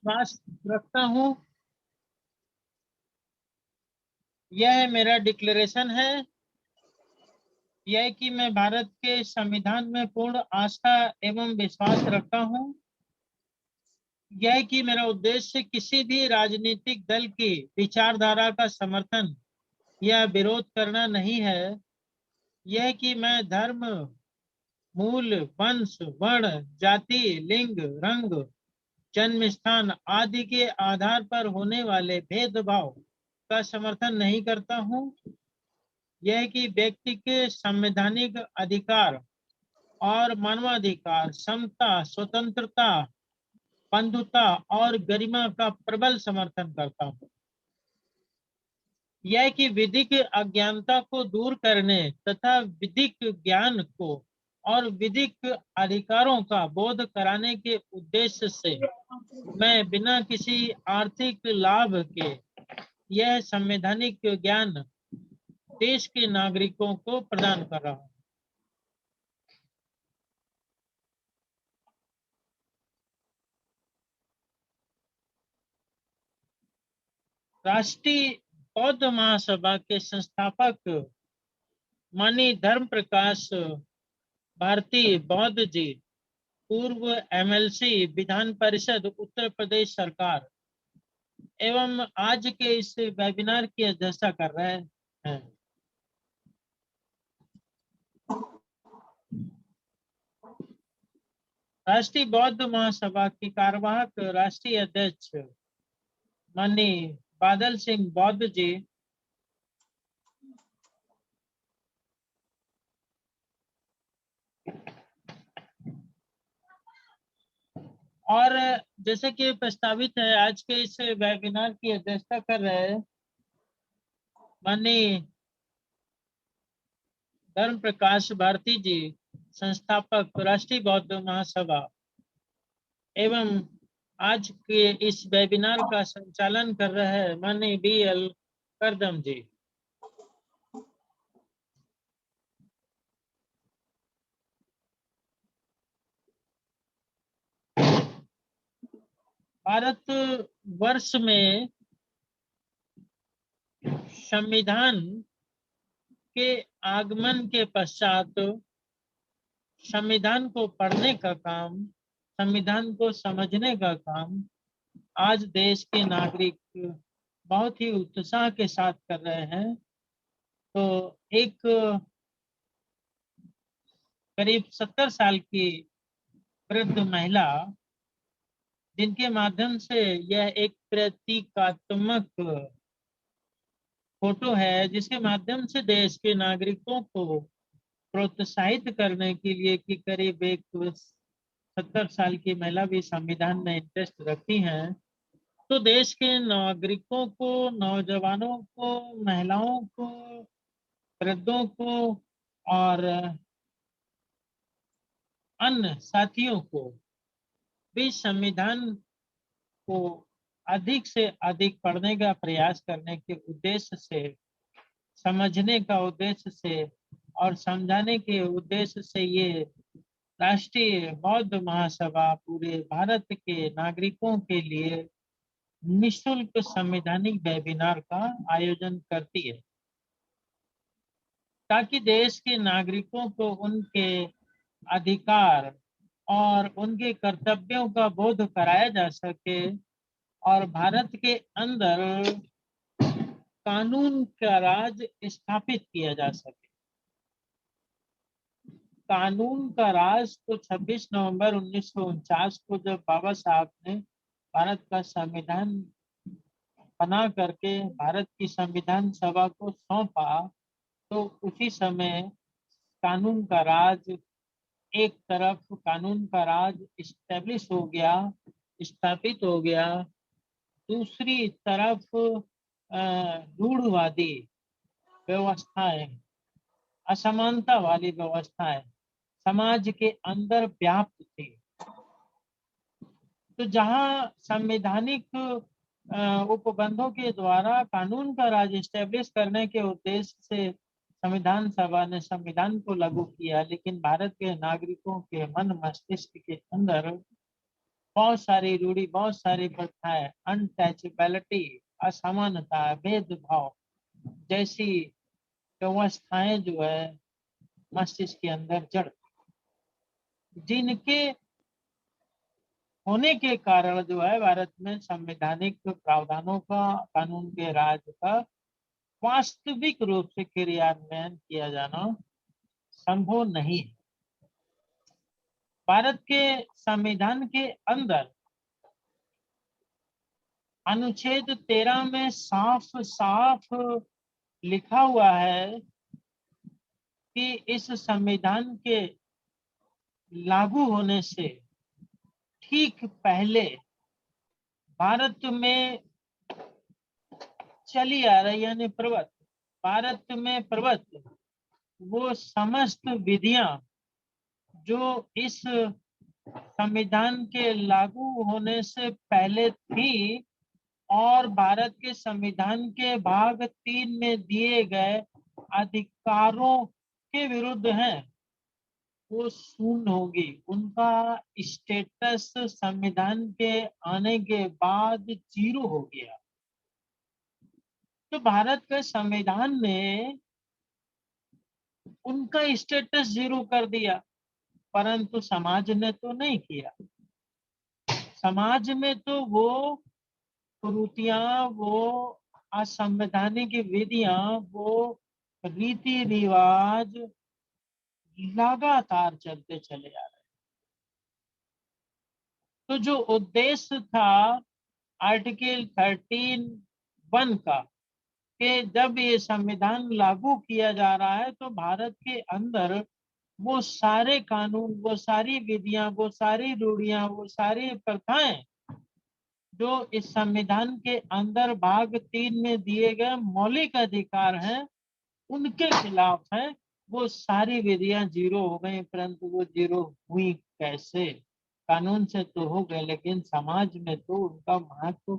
विश्वास रखता हूँ। यह मेरा डिक्लेरेशन है। यह कि मैं भारत के संविधान में पूर्ण आस्था एवं विश्वास रखता हूँ। यह कि मेरा उद्देश्य किसी भी राजनीतिक दल की विचारधारा का समर्थन या विरोध करना नहीं है। यह कि मैं धर्म, मूल, वंश, वर्ण, जाति, लिंग, रंग, जन्म स्थान आदि के आधार पर होने वाले भेदभाव का समर्थन नहीं करता हूँ। यह कि व्यक्ति के संवैधानिक अधिकार और मानवाधिकार, समता, स्वतंत्रता, बंधुता और गरिमा का प्रबल समर्थन करता हूँ। यह कि विधिक अज्ञानता को दूर करने तथा विधिक ज्ञान को और विधिक अधिकारों का बोध कराने के उद्देश्य से मैं बिना किसी आर्थिक लाभ के यह संवैधानिक ज्ञान देश के नागरिकों को प्रदान कर रहा हूँ। राष्ट्रीय बौद्ध महासभा के संस्थापक माननीय धर्म प्रकाश भारती बौद्ध जी, पूर्व एमएलसी, विधान परिषद उत्तर प्रदेश सरकार, एवं आज के इस वेबिनार की अध्यक्षता कर रहे हैं। राष्ट्रीय बौद्ध महासभा की कार्यवाहक राष्ट्रीय अध्यक्ष माननीय बादल सिंह बौद्ध जी, और जैसे कि प्रस्तावित है, आज के इस वेबिनार की अध्यक्षता कर रहे हैं माननीय धर्म प्रकाश भारती जी, संस्थापक राष्ट्रीय बौद्ध महासभा, एवं आज के इस वेबिनार का संचालन कर रहे हैं माननीय BL करदम जी। भारत वर्ष में संविधान के आगमन के पश्चात संविधान को पढ़ने का काम, संविधान को समझने का काम आज देश के नागरिक बहुत ही उत्साह के साथ कर रहे हैं। तो एक करीब 70 साल की वृद्ध महिला, जिनके माध्यम से यह एक प्रतीकात्मक फोटो है, जिसके माध्यम से देश के नागरिकों को प्रोत्साहित करने के लिए कि करीब एक 70 साल की महिला भी संविधान में इंटरेस्ट रखती हैं, तो देश के नागरिकों को, नौजवानों को, महिलाओं को, वृद्धों को और अन्य साथियों को भी संविधान को अधिक से अधिक पढ़ने का प्रयास करने के उद्देश्य से, समझने का उद्देश्य से और समझाने के उद्देश्य से ये राष्ट्रीय बौद्ध महासभा पूरे भारत के नागरिकों के लिए निशुल्क संवैधानिक वेबिनार का आयोजन करती है, ताकि देश के नागरिकों को उनके अधिकार और उनके कर्तव्यों का बोध कराया जा सके और भारत के अंदर कानून का राज स्थापित किया जा सके। कानून का राज तो 26 नवंबर 1949 को जब बाबा साहब ने भारत का संविधान बना करके भारत की संविधान सभा को सौंपा, तो उसी समय कानून का राज, एक तरफ कानून का राज इस्टेब्लिश हो गया, स्थापित हो गया, दूसरी तरफ रूढ़वादी व्यवस्थाएं, असमानता वाली व्यवस्थाएं समाज के अंदर व्याप्त थी। तो जहां संवैधानिक उपबंधों के द्वारा कानून का राज स्टैब्लिश करने के उद्देश्य से संविधान सभा ने संविधान को लागू किया, लेकिन भारत के नागरिकों के मन मस्तिष्क के अंदर बहुत सारी रूढ़ी, बहुत सारी प्रथाएं, अनटचेबिलिटी, असमानता, भेदभाव जैसी व्यवस्थाएं जो है मस्तिष्क के अंदर जड़, जिनके होने के कारण जो है भारत में संवैधानिक प्रावधानों का, कानून के राज का वास्तविक रूप से क्रियान्वयन किया जाना संभव नहीं है। भारत के संविधान के अंदर अनुच्छेद 13 में साफ साफ लिखा हुआ है कि इस संविधान के लागू होने से ठीक पहले भारत में चली आ रही, यानी भारत में प्रवृत्त वो समस्त विधियां जो इस संविधान के लागू होने से पहले थी और भारत के संविधान के भाग 3 में दिए गए अधिकारों के विरुद्ध हैं, वो शून्य होगी। उनका स्टेटस संविधान के आने के बाद 0 हो गया। तो भारत के संविधान ने उनका स्टेटस 0 कर दिया, परंतु समाज ने तो नहीं किया। समाज में तो वो कुरीतियां, वो असंवैधानिक विधियां, वो रीति रिवाज लगातार चलते चले आ रहे। तो जो उद्देश्य था आर्टिकल 13(1) का, कि जब ये संविधान लागू किया जा रहा है तो भारत के अंदर वो सारे कानून, वो सारी विधियां, वो सारी रूढ़ियां, वो सारी प्रथाएं जो इस संविधान के अंदर भाग 3 में दिए गए मौलिक अधिकार हैं, उनके खिलाफ है। वो सारी विधियां 0 हो गई, परंतु वो 0 हुई कैसे? कानून से तो हो गए, लेकिन समाज में तो उनका महत्व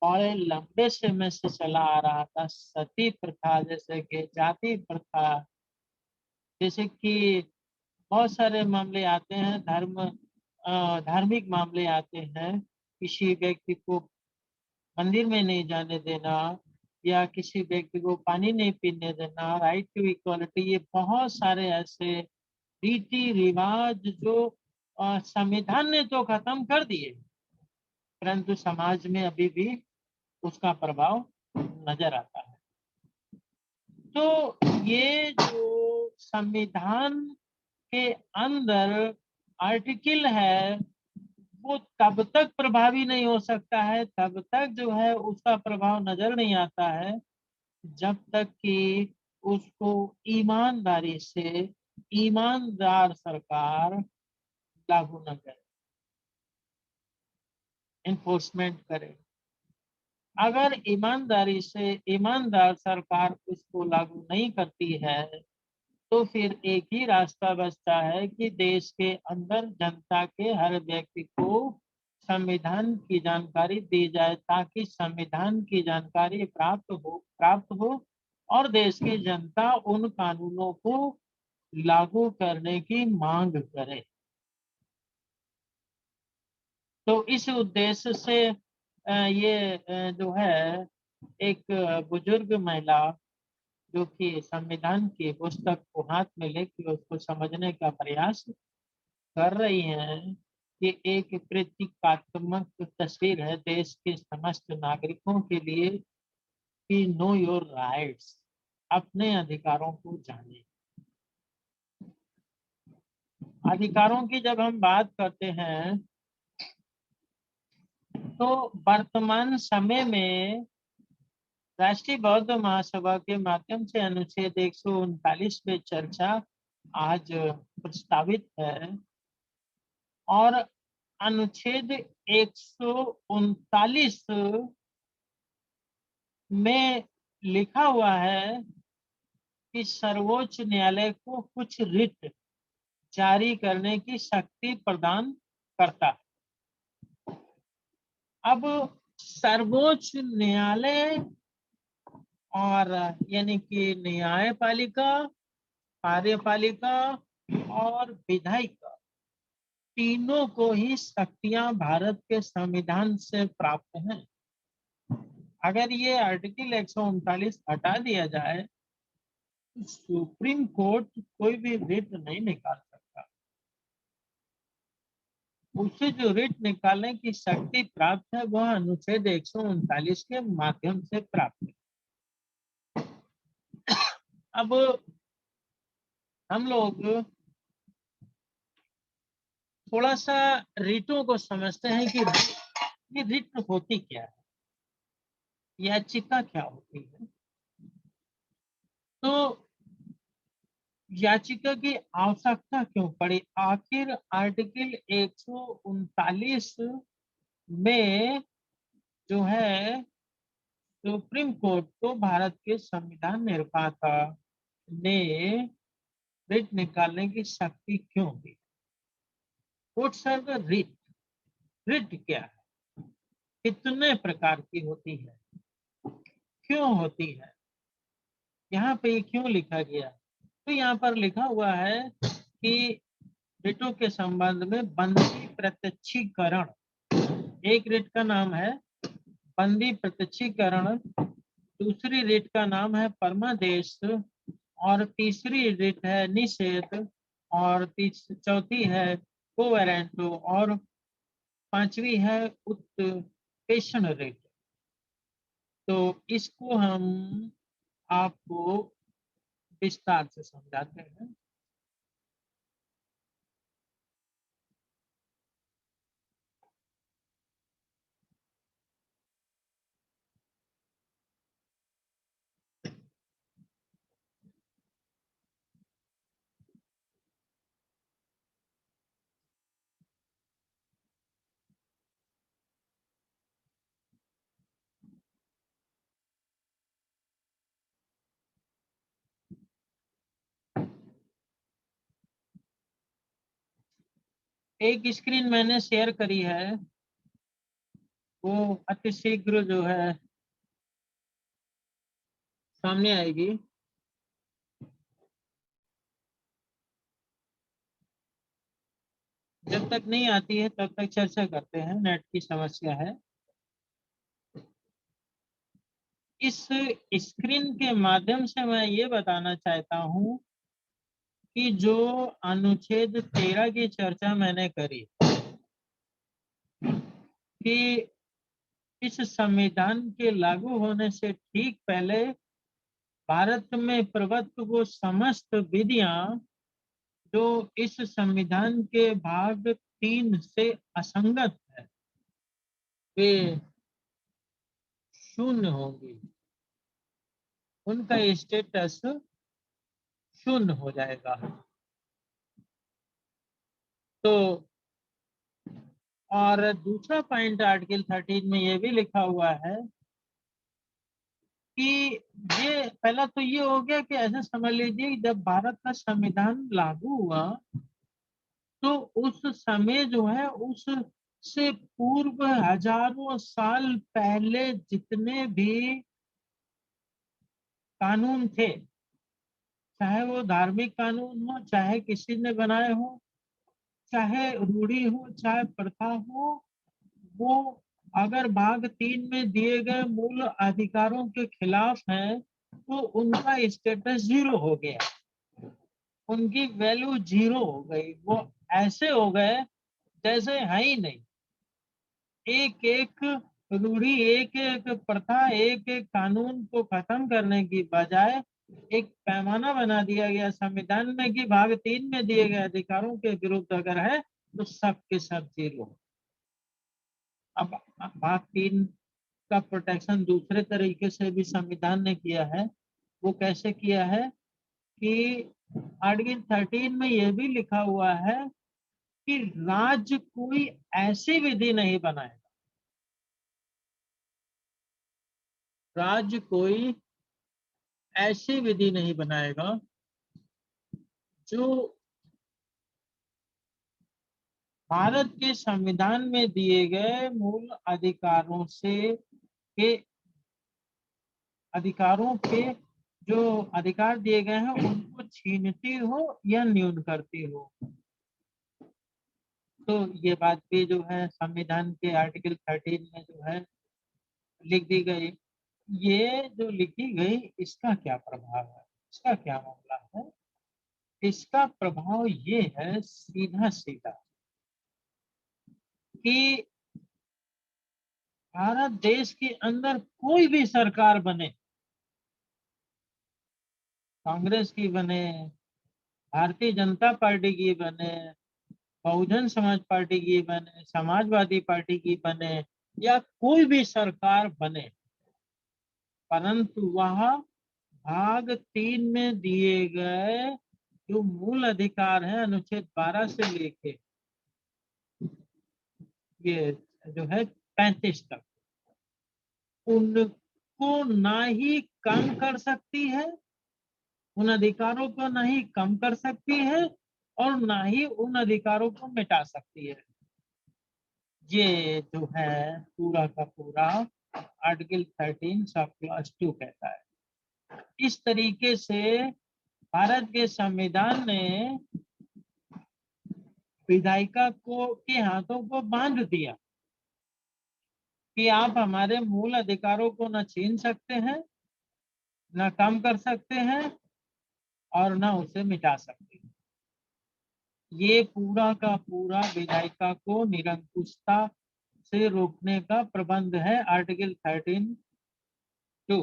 बड़े लंबे समय से चला आ रहा था। सती प्रथा, जैसे कि जाति प्रथा, जैसे कि बहुत सारे मामले आते हैं, धार्मिक मामले आते हैं। किसी व्यक्ति को मंदिर में नहीं जाने देना, या किसी व्यक्ति को पानी नहीं पीने देना, राइट टू इक्वालिटी, ये बहुत सारे ऐसे रीति रिवाज जो संविधान ने तो खत्म कर दिए, परंतु समाज में अभी भी उसका प्रभाव नजर आता है। तो ये जो संविधान के अंदर आर्टिकल है, वो तब तक प्रभावी नहीं हो सकता है, तब तक जो है उसका प्रभाव नजर नहीं आता है, जब तक कि उसको ईमानदारी से ईमानदार सरकार लागू न करे, इन्फोर्समेंट करे। अगर ईमानदारी से ईमानदार सरकार उसको लागू नहीं करती है, तो फिर एक ही रास्ता बचता है कि देश के अंदर जनता के हर व्यक्ति को संविधान की जानकारी दी जाए, ताकि संविधान की जानकारी प्राप्त हो और देश की जनता उन कानूनों को लागू करने की मांग करे। तो इस उद्देश्य से ये जो है, एक बुजुर्ग महिला जो कि संविधान की पुस्तक को हाथ में लेकर उसको समझने का प्रयास कर रही हैं, कि एक प्रतीकात्मक तस्वीर है देश के समस्त नागरिकों के लिए कि नो योर राइट्स, अपने अधिकारों को जाने। अधिकारों की जब हम बात करते हैं, तो वर्तमान समय में राष्ट्रीय बौद्ध महासभा के माध्यम से अनुच्छेद 139 पे चर्चा आज प्रस्तावित है, और अनुच्छेद 139 में लिखा हुआ है कि सर्वोच्च न्यायालय को कुछ रिट जारी करने की शक्ति प्रदान करता है। अब सर्वोच्च न्यायालय और यानी कि न्यायपालिका, कार्यपालिका और विधायिका, तीनों को ही शक्तियां भारत के संविधान से प्राप्त हैं। अगर ये आर्टिकल 139 हटा दिया जाए तो सुप्रीम कोर्ट कोई भी रिट नहीं निकाल सकता। उसे जो रिट निकालने की शक्ति प्राप्त है वह अनुच्छेद 139 के माध्यम से प्राप्त है। अब हम लोग थोड़ा सा रिटों को समझते हैं कि ये रिट होती क्या है, याचिका क्या होती है। तो याचिका की आवश्यकता क्यों पड़ी? आखिर आर्टिकल 139 में जो है सुप्रीम कोर्ट को भारत के संविधान निर्माता ने रिट निकालने की शक्ति क्यों दी? What's are the writ? Writ क्या है, कितने प्रकार की होती है, क्यों होती है, यहाँ पे ये क्यों लिखा गया? तो यहाँ पर लिखा हुआ है कि रिटों के संबंध में बंदी प्रत्यक्षीकरण, एक रिट का नाम है बंदी प्रत्यक्षीकरण, दूसरी रिट का नाम है परमादेश, और तीसरी रिट है निषेध, और चौथी है कोवेरेंटो, और पांचवी है उत्प्रेषण रिट। तो इसको हम आपको विस्तार से समझाते हैं। एक स्क्रीन मैंने शेयर करी है, वो अति शीघ्र जो है सामने आएगी। जब तक नहीं आती है तब तक चर्चा करते हैं, नेट की समस्या है। इस स्क्रीन के माध्यम से मैं ये बताना चाहता हूँ कि जो अनुच्छेद 13 की चर्चा मैंने करी कि इस संविधान के लागू होने से ठीक पहले भारत में प्रभुत्व वो समस्त विधियां जो इस संविधान के भाग 3 से असंगत है वे शून्य होंगी, उनका स्टेटस शून्य हो जाएगा। तो और दूसरा पॉइंट आर्टिकल 13 में ये भी लिखा हुआ है कि ये पहला तो ये हो गया कि ऐसा समझ लीजिए जब भारत का संविधान लागू हुआ तो उस समय जो है उस से पूर्व हजारों साल पहले जितने भी कानून थे, चाहे वो धार्मिक कानून हो, चाहे किसी ने बनाए हो, चाहे रूढ़ी हो, चाहे प्रथा हो, वो अगर भाग 3 में दिए गए मूल अधिकारों के खिलाफ है तो उनका स्टेटस जीरो हो गया, उनकी वैल्यू जीरो हो गई, वो ऐसे हो गए जैसे है ही नहीं। एक एक रूढ़ी, एक एक प्रथा, एक एक कानून को खत्म करने की बजाय एक पैमाना बना दिया गया संविधान में कि भाग 3 में दिए गए अधिकारों के विरुद्ध अगर है तो सब के सब जीरो। अब भाग 3 का प्रोटेक्शन दूसरे तरीके से भी संविधान ने किया है। वो कैसे किया है कि आर्टिकल 13 में यह भी लिखा हुआ है कि राज्य कोई ऐसी विधि नहीं बनाएगा, राज्य कोई ऐसी विधि नहीं बनाएगा जो भारत के संविधान में दिए गए मूल अधिकारों से के अधिकारों के जो अधिकार दिए गए हैं उनको छीनती हो या न्यून करती हो। तो ये बात भी जो है संविधान के आर्टिकल 13 में जो है लिख दी गई। ये जो लिखी गई इसका क्या प्रभाव है, इसका क्या मामला है? इसका प्रभाव ये है सीधा सीधा कि भारत देश के अंदर कोई भी सरकार बने, कांग्रेस की बने, भारतीय जनता पार्टी की बने, बहुजन समाज पार्टी की बने, समाजवादी पार्टी की बने, या कोई भी सरकार बने, परंतु वह भाग 3 में दिए गए जो मूल अधिकार है अनुच्छेद 12 से लेके ये जो है 35 तक, उनको ना ही कम कर सकती है, उन अधिकारों को ना ही कम कर सकती है और ना ही उन अधिकारों को मिटा सकती है। ये जो है पूरा का पूरा आर्टिकल 13 सब क्लास 2 कहता है। इस तरीके से भारत के संविधान ने विधायिका को के हाथों को बांध दिया कि आप हमारे मूल अधिकारों को न छीन सकते हैं, न कम कर सकते हैं और न उसे मिटा सकते हैं। ये पूरा का पूरा विधायिका को निरंकुशता से रोकने का प्रबंध है आर्टिकल 13(2).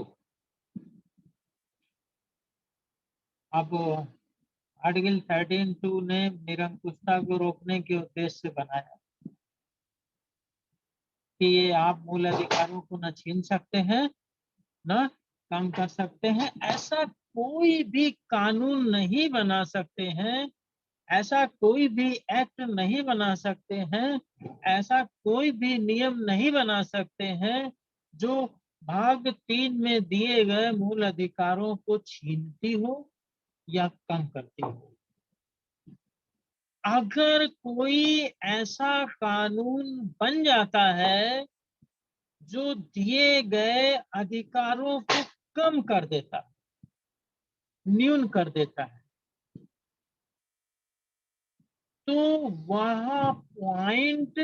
अब आर्टिकल 13(2) ने निरंकुशता को रोकने के उद्देश्य से बनाया कि ये आप मूल अधिकारों को न छीन सकते हैं न कम कर सकते हैं, ऐसा कोई भी कानून नहीं बना सकते हैं, ऐसा कोई भी एक्ट नहीं बना सकते हैं, ऐसा कोई भी नियम नहीं बना सकते हैं जो भाग 3 में दिए गए मूल अधिकारों को छीनती हो या कम करती हो। अगर कोई ऐसा कानून बन जाता है जो दिए गए अधिकारों को कम कर देता है, न्यून कर देता है, तो वह पॉइंट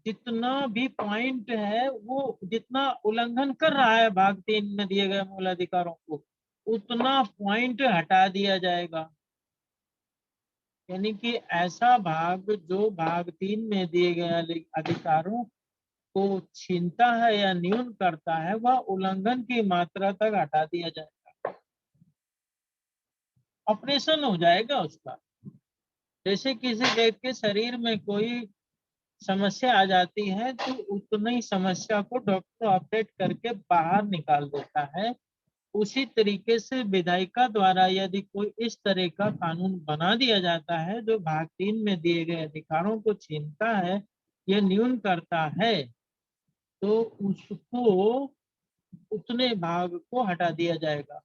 जितना भी पॉइंट है वो जितना उल्लंघन कर रहा है भाग 3 में दिए गए मूल अधिकारों को, उतना पॉइंट हटा दिया जाएगा। यानी कि ऐसा भाग जो भाग 3 में दिए गए अधिकारों को छीनता है या न्यून करता है, वह उल्लंघन की मात्रा तक हटा दिया जाएगा, ऑपरेशन हो जाएगा उसका। जैसे किसी व्यक्ति के शरीर में कोई समस्या आ जाती है तो उतनी समस्या को डॉक्टर ऑपरेट करके बाहर निकाल देता है, उसी तरीके से विधायिका द्वारा यदि कोई इस तरह का कानून बना दिया जाता है जो भाग 3 में दिए गए अधिकारों को छीनता है या न्यून करता है, तो उसको उतने भाग को हटा दिया जाएगा।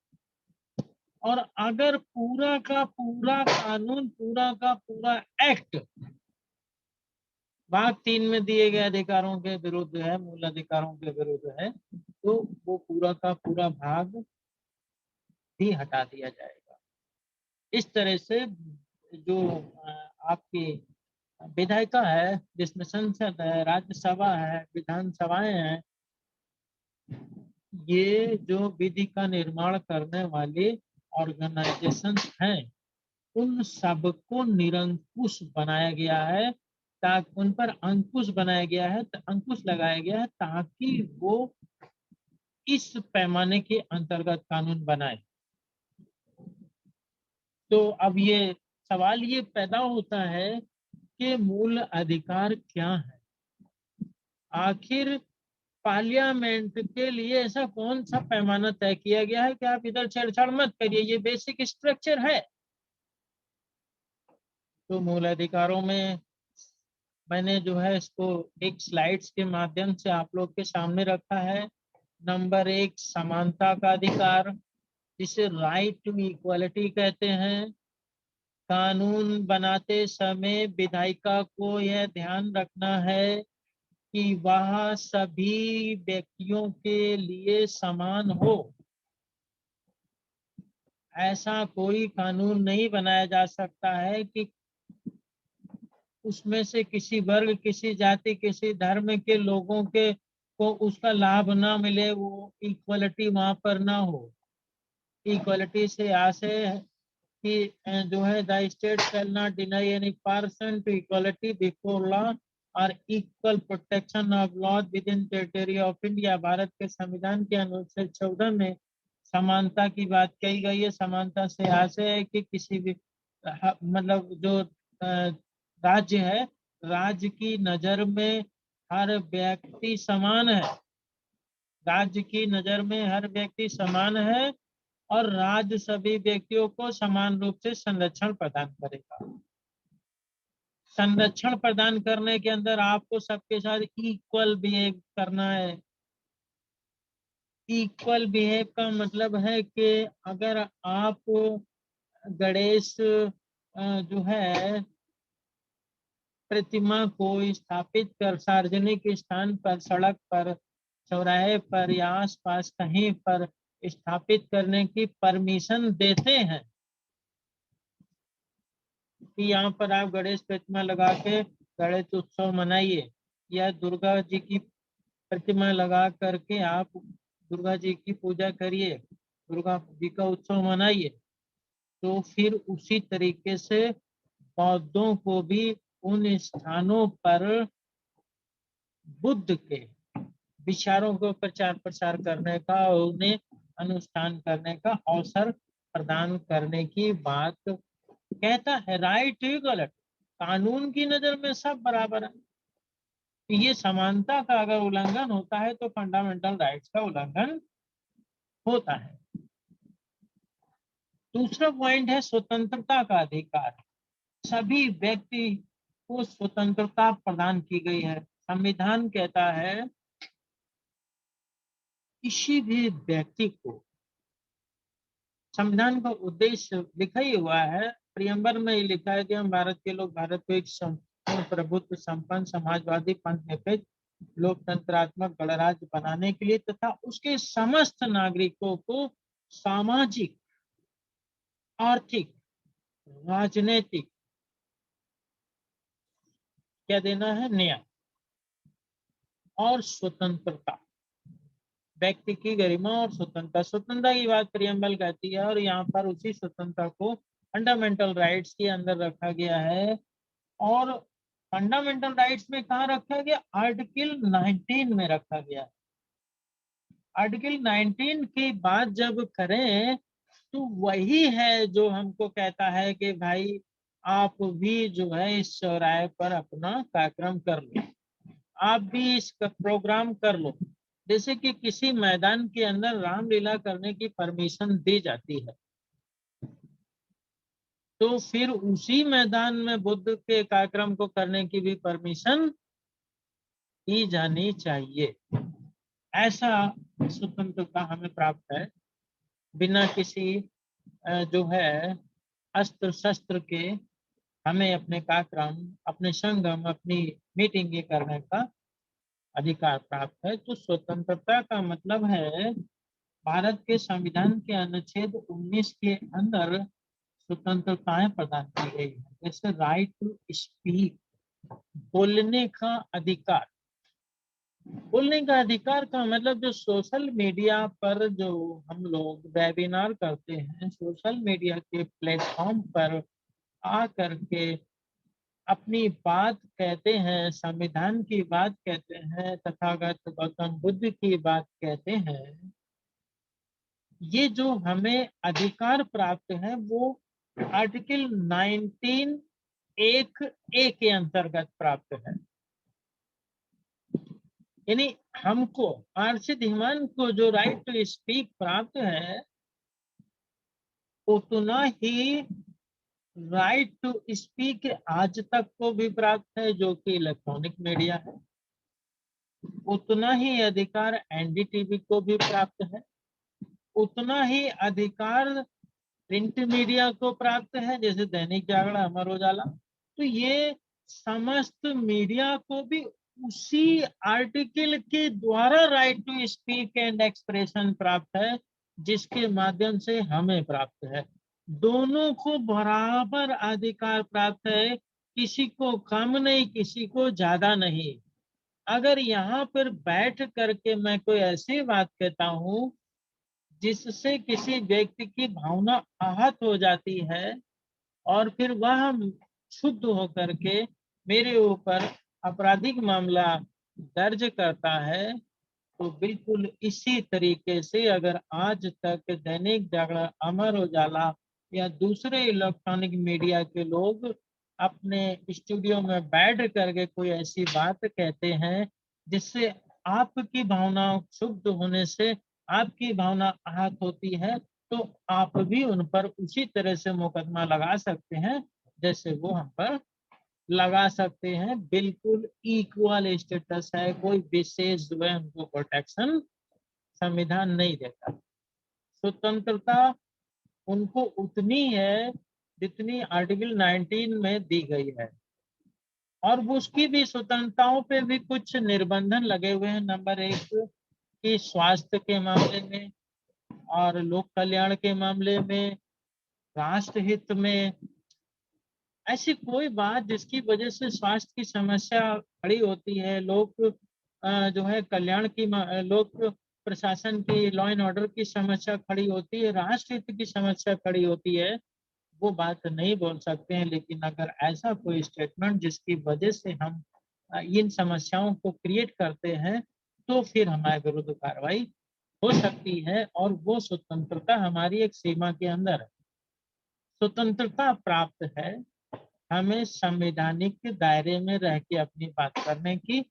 और अगर पूरा का पूरा कानून, पूरा का पूरा एक्ट भाग 3 में दिए गए अधिकारों के विरुद्ध है, मूल अधिकारों के विरुद्ध है, तो वो पूरा का पूरा भाग भी हटा दिया जाएगा। इस तरह से जो आपकी विधायिका है, जिसमें संसद है, राज्यसभा है, विधानसभाएं हैं, ये जो विधि का निर्माण करने वाले ऑर्गेनाइजेशन हैं, उन सबको निरंकुश बनाया गया है, ताकि उन पर अंकुश बनाया गया है, अंकुश लगाया गया है ताकि वो इस पैमाने के अंतर्गत कानून बनाए। तो अब ये सवाल ये पैदा होता है कि मूल अधिकार क्या है? आखिर पार्लियामेंट के लिए ऐसा कौन सा पैमाना तय किया गया है कि आप इधर छेड़छाड़ मत करिए, ये बेसिक स्ट्रक्चर है। तो मूल अधिकारों में मैंने जो है इसको एक स्लाइड्स के माध्यम से आप लोग के सामने रखा है। नंबर 1 समानता का अधिकार, जिसे राइट टू इक्वालिटी कहते हैं। कानून बनाते समय विधायिका को यह ध्यान रखना है कि वह सभी व्यक्तियों के लिए समान हो। ऐसा कोई कानून नहीं बनाया जा सकता है कि उसमें से किसी वर्ग, किसी जाति, किसी धर्म के लोगों के को उसका लाभ ना मिले, वो इक्वलिटी वहां पर ना हो। इक्वलिटी से आशय है कि जो है the state shall not deny any person to equality before law और equal protection of law within territory of India. भारत के संविधान के अनुच्छेद 14 में समानता की बात कही गई है। समानता से आशय है कि किसी भी मतलब जो राज्य है, राज्य की नजर में हर व्यक्ति समान है। राज्य की नजर में हर व्यक्ति समान है और राज्य सभी व्यक्तियों को समान रूप से संरक्षण प्रदान करेगा। संरक्षण प्रदान करने के अंदर आपको सबके साथ इक्वल बिहेव करना है। इक्वल बिहेव का मतलब है कि अगर आप गणेश जो है प्रतिमा को स्थापित कर सार्वजनिक स्थान पर, सड़क पर, चौराहे पर या आसपास कहीं पर स्थापित करने की परमिशन देते हैं कि यहाँ पर आप गणेश प्रतिमा लगा के गणेश उत्सव मनाइए, या दुर्गा जी की प्रतिमा लगा करके आप दुर्गा जी की पूजा करिए, दुर्गा जी का उत्सव मनाइए, तो फिर उसी तरीके से बौद्धों को भी उन स्थानों पर बुद्ध के विचारों को प्रचार प्रसार करने का और उन्हें अनुष्ठान करने का अवसर प्रदान करने की बात कहता है। राइट ही गलत, कानून की नजर में सब बराबर है। ये समानता का अगर उल्लंघन होता है तो फंडामेंटल राइट्स का उल्लंघन होता है। दूसरा पॉइंट है स्वतंत्रता का अधिकार। सभी व्यक्ति को स्वतंत्रता प्रदान की गई है। संविधान कहता है किसी भी व्यक्ति को, संविधान का उद्देश्य लिखा ही हुआ है, प्रियम्बर में ही लिखा है कि हम भारत के लोग भारत को एक संपूर्ण प्रभुत्व संपन्न समाजवादी पंथ लोकतंत्रात्मक गणराज्य बनाने के लिए तथा उसके समस्त नागरिकों को सामाजिक, आर्थिक, राजनीतिक क्या देना है, न्याय और स्वतंत्रता, व्यक्ति की गरिमा और स्वतंत्रता। स्वतंत्रता की बात प्रियम्बल कहती है और यहाँ पर उसी स्वतंत्रता को फंडामेंटल राइट्स के अंदर रखा गया है। और फंडामेंटल राइट्स में कहाँ रखा गया, आर्टिकल 19 में रखा गया। आर्टिकल 19 की बात जब करें तो वही है जो हमको कहता है कि भाई आप भी जो है इस चौराहे पर अपना कार्यक्रम कर लो, आप भी इस प्रोग्राम कर लो। जैसे कि किसी मैदान के अंदर रामलीला करने की परमिशन दी जाती है, तो फिर उसी मैदान में बुद्ध के कार्यक्रम को करने की भी परमिशन दी जानी चाहिए। ऐसा स्वतंत्रता हमें प्राप्त है, बिना किसी जो है अस्त्र शस्त्र के हमें अपने कार्यक्रम, अपने संगम, अपनी मीटिंग करने का अधिकार प्राप्त है। तो स्वतंत्रता का मतलब है भारत के संविधान के अनुच्छेद 19 के अंदर स्वतंत्रताएं प्रदान की गई है। जैसे राइट टू स्पीक, बोलने का अधिकार। बोलने का अधिकार का मतलब जो सोशल मीडिया पर जो हम लोग वेबिनार करते हैं, सोशल मीडिया के प्लेटफॉर्म पर आ करके अपनी बात कहते हैं, संविधान की बात कहते हैं, तथागत गौतम बुद्ध की बात कहते हैं, ये जो हमें अधिकार प्राप्त है वो आर्टिकल 19 एक ए के अंतर्गत प्राप्त है। यानी हमको, आरसी धीमान को जो राइट टू स्पीक प्राप्त है, उतना ही राइट टू स्पीक आज तक को भी प्राप्त है जो कि इलेक्ट्रॉनिक मीडिया है। उतना ही अधिकार एनडीटीवी को भी प्राप्त है, उतना ही अधिकार प्रिंट मीडिया को प्राप्त है, जैसे दैनिक जागरण, अमर उजाला। तो ये समस्त मीडिया को भी उसी आर्टिकल के द्वारा right to speak and expression प्राप्त है, जिसके माध्यम से हमें प्राप्त है। दोनों को बराबर अधिकार प्राप्त है किसी को कम नहीं, किसी को ज्यादा नहीं। अगर यहाँ पर बैठ करके मैं कोई ऐसी बात कहता हूँ जिससे किसी व्यक्ति की भावना आहत हो जाती है और फिर वह क्षुब्ध होकर के मेरे ऊपर आपराधिक मामला दर्ज करता है, तो बिल्कुल इसी तरीके से अगर आज तक दैनिक जागरण, अमर उजाला या दूसरे इलेक्ट्रॉनिक मीडिया के लोग अपने स्टूडियो में बैठ करके कोई ऐसी बात कहते हैं जिससे आपकी भावना क्षुब्ध होने से आपकी भावना आहत होती है, तो आप भी उन पर उसी तरह से मुकदमा लगा सकते हैं जैसे वो हम पर लगा सकते हैं। बिल्कुल इक्वल स्टेटस है, कोई विशेष जो है उनको प्रोटेक्शन संविधान नहीं देता। स्वतंत्रता उनको उतनी है जितनी आर्टिकल 19 में दी गई है, और वो उसकी भी स्वतंत्रताओं पे भी कुछ निर्बंधन लगे हुए हैं। नंबर 1 कि स्वास्थ्य के मामले में और लोक कल्याण के मामले में, राष्ट्र हित में, ऐसी कोई बात जिसकी वजह से स्वास्थ्य की समस्या खड़ी होती है, लोक जो है कल्याण की लोक प्रशासन की, लॉ एंड ऑर्डर की समस्या खड़ी होती है, राष्ट्र हित की समस्या खड़ी होती है, वो बात नहीं बोल सकते हैं। लेकिन अगर ऐसा कोई स्टेटमेंट जिसकी वजह से हम इन समस्याओं को क्रिएट करते हैं, तो फिर हमारे विरुद्ध कार्रवाई हो सकती है, और वो स्वतंत्रता हमारी एक सीमा के अंदर है। स्वतंत्रता प्राप्त है हमें संवैधानिक दायरे में रह के अपनी बात करने की,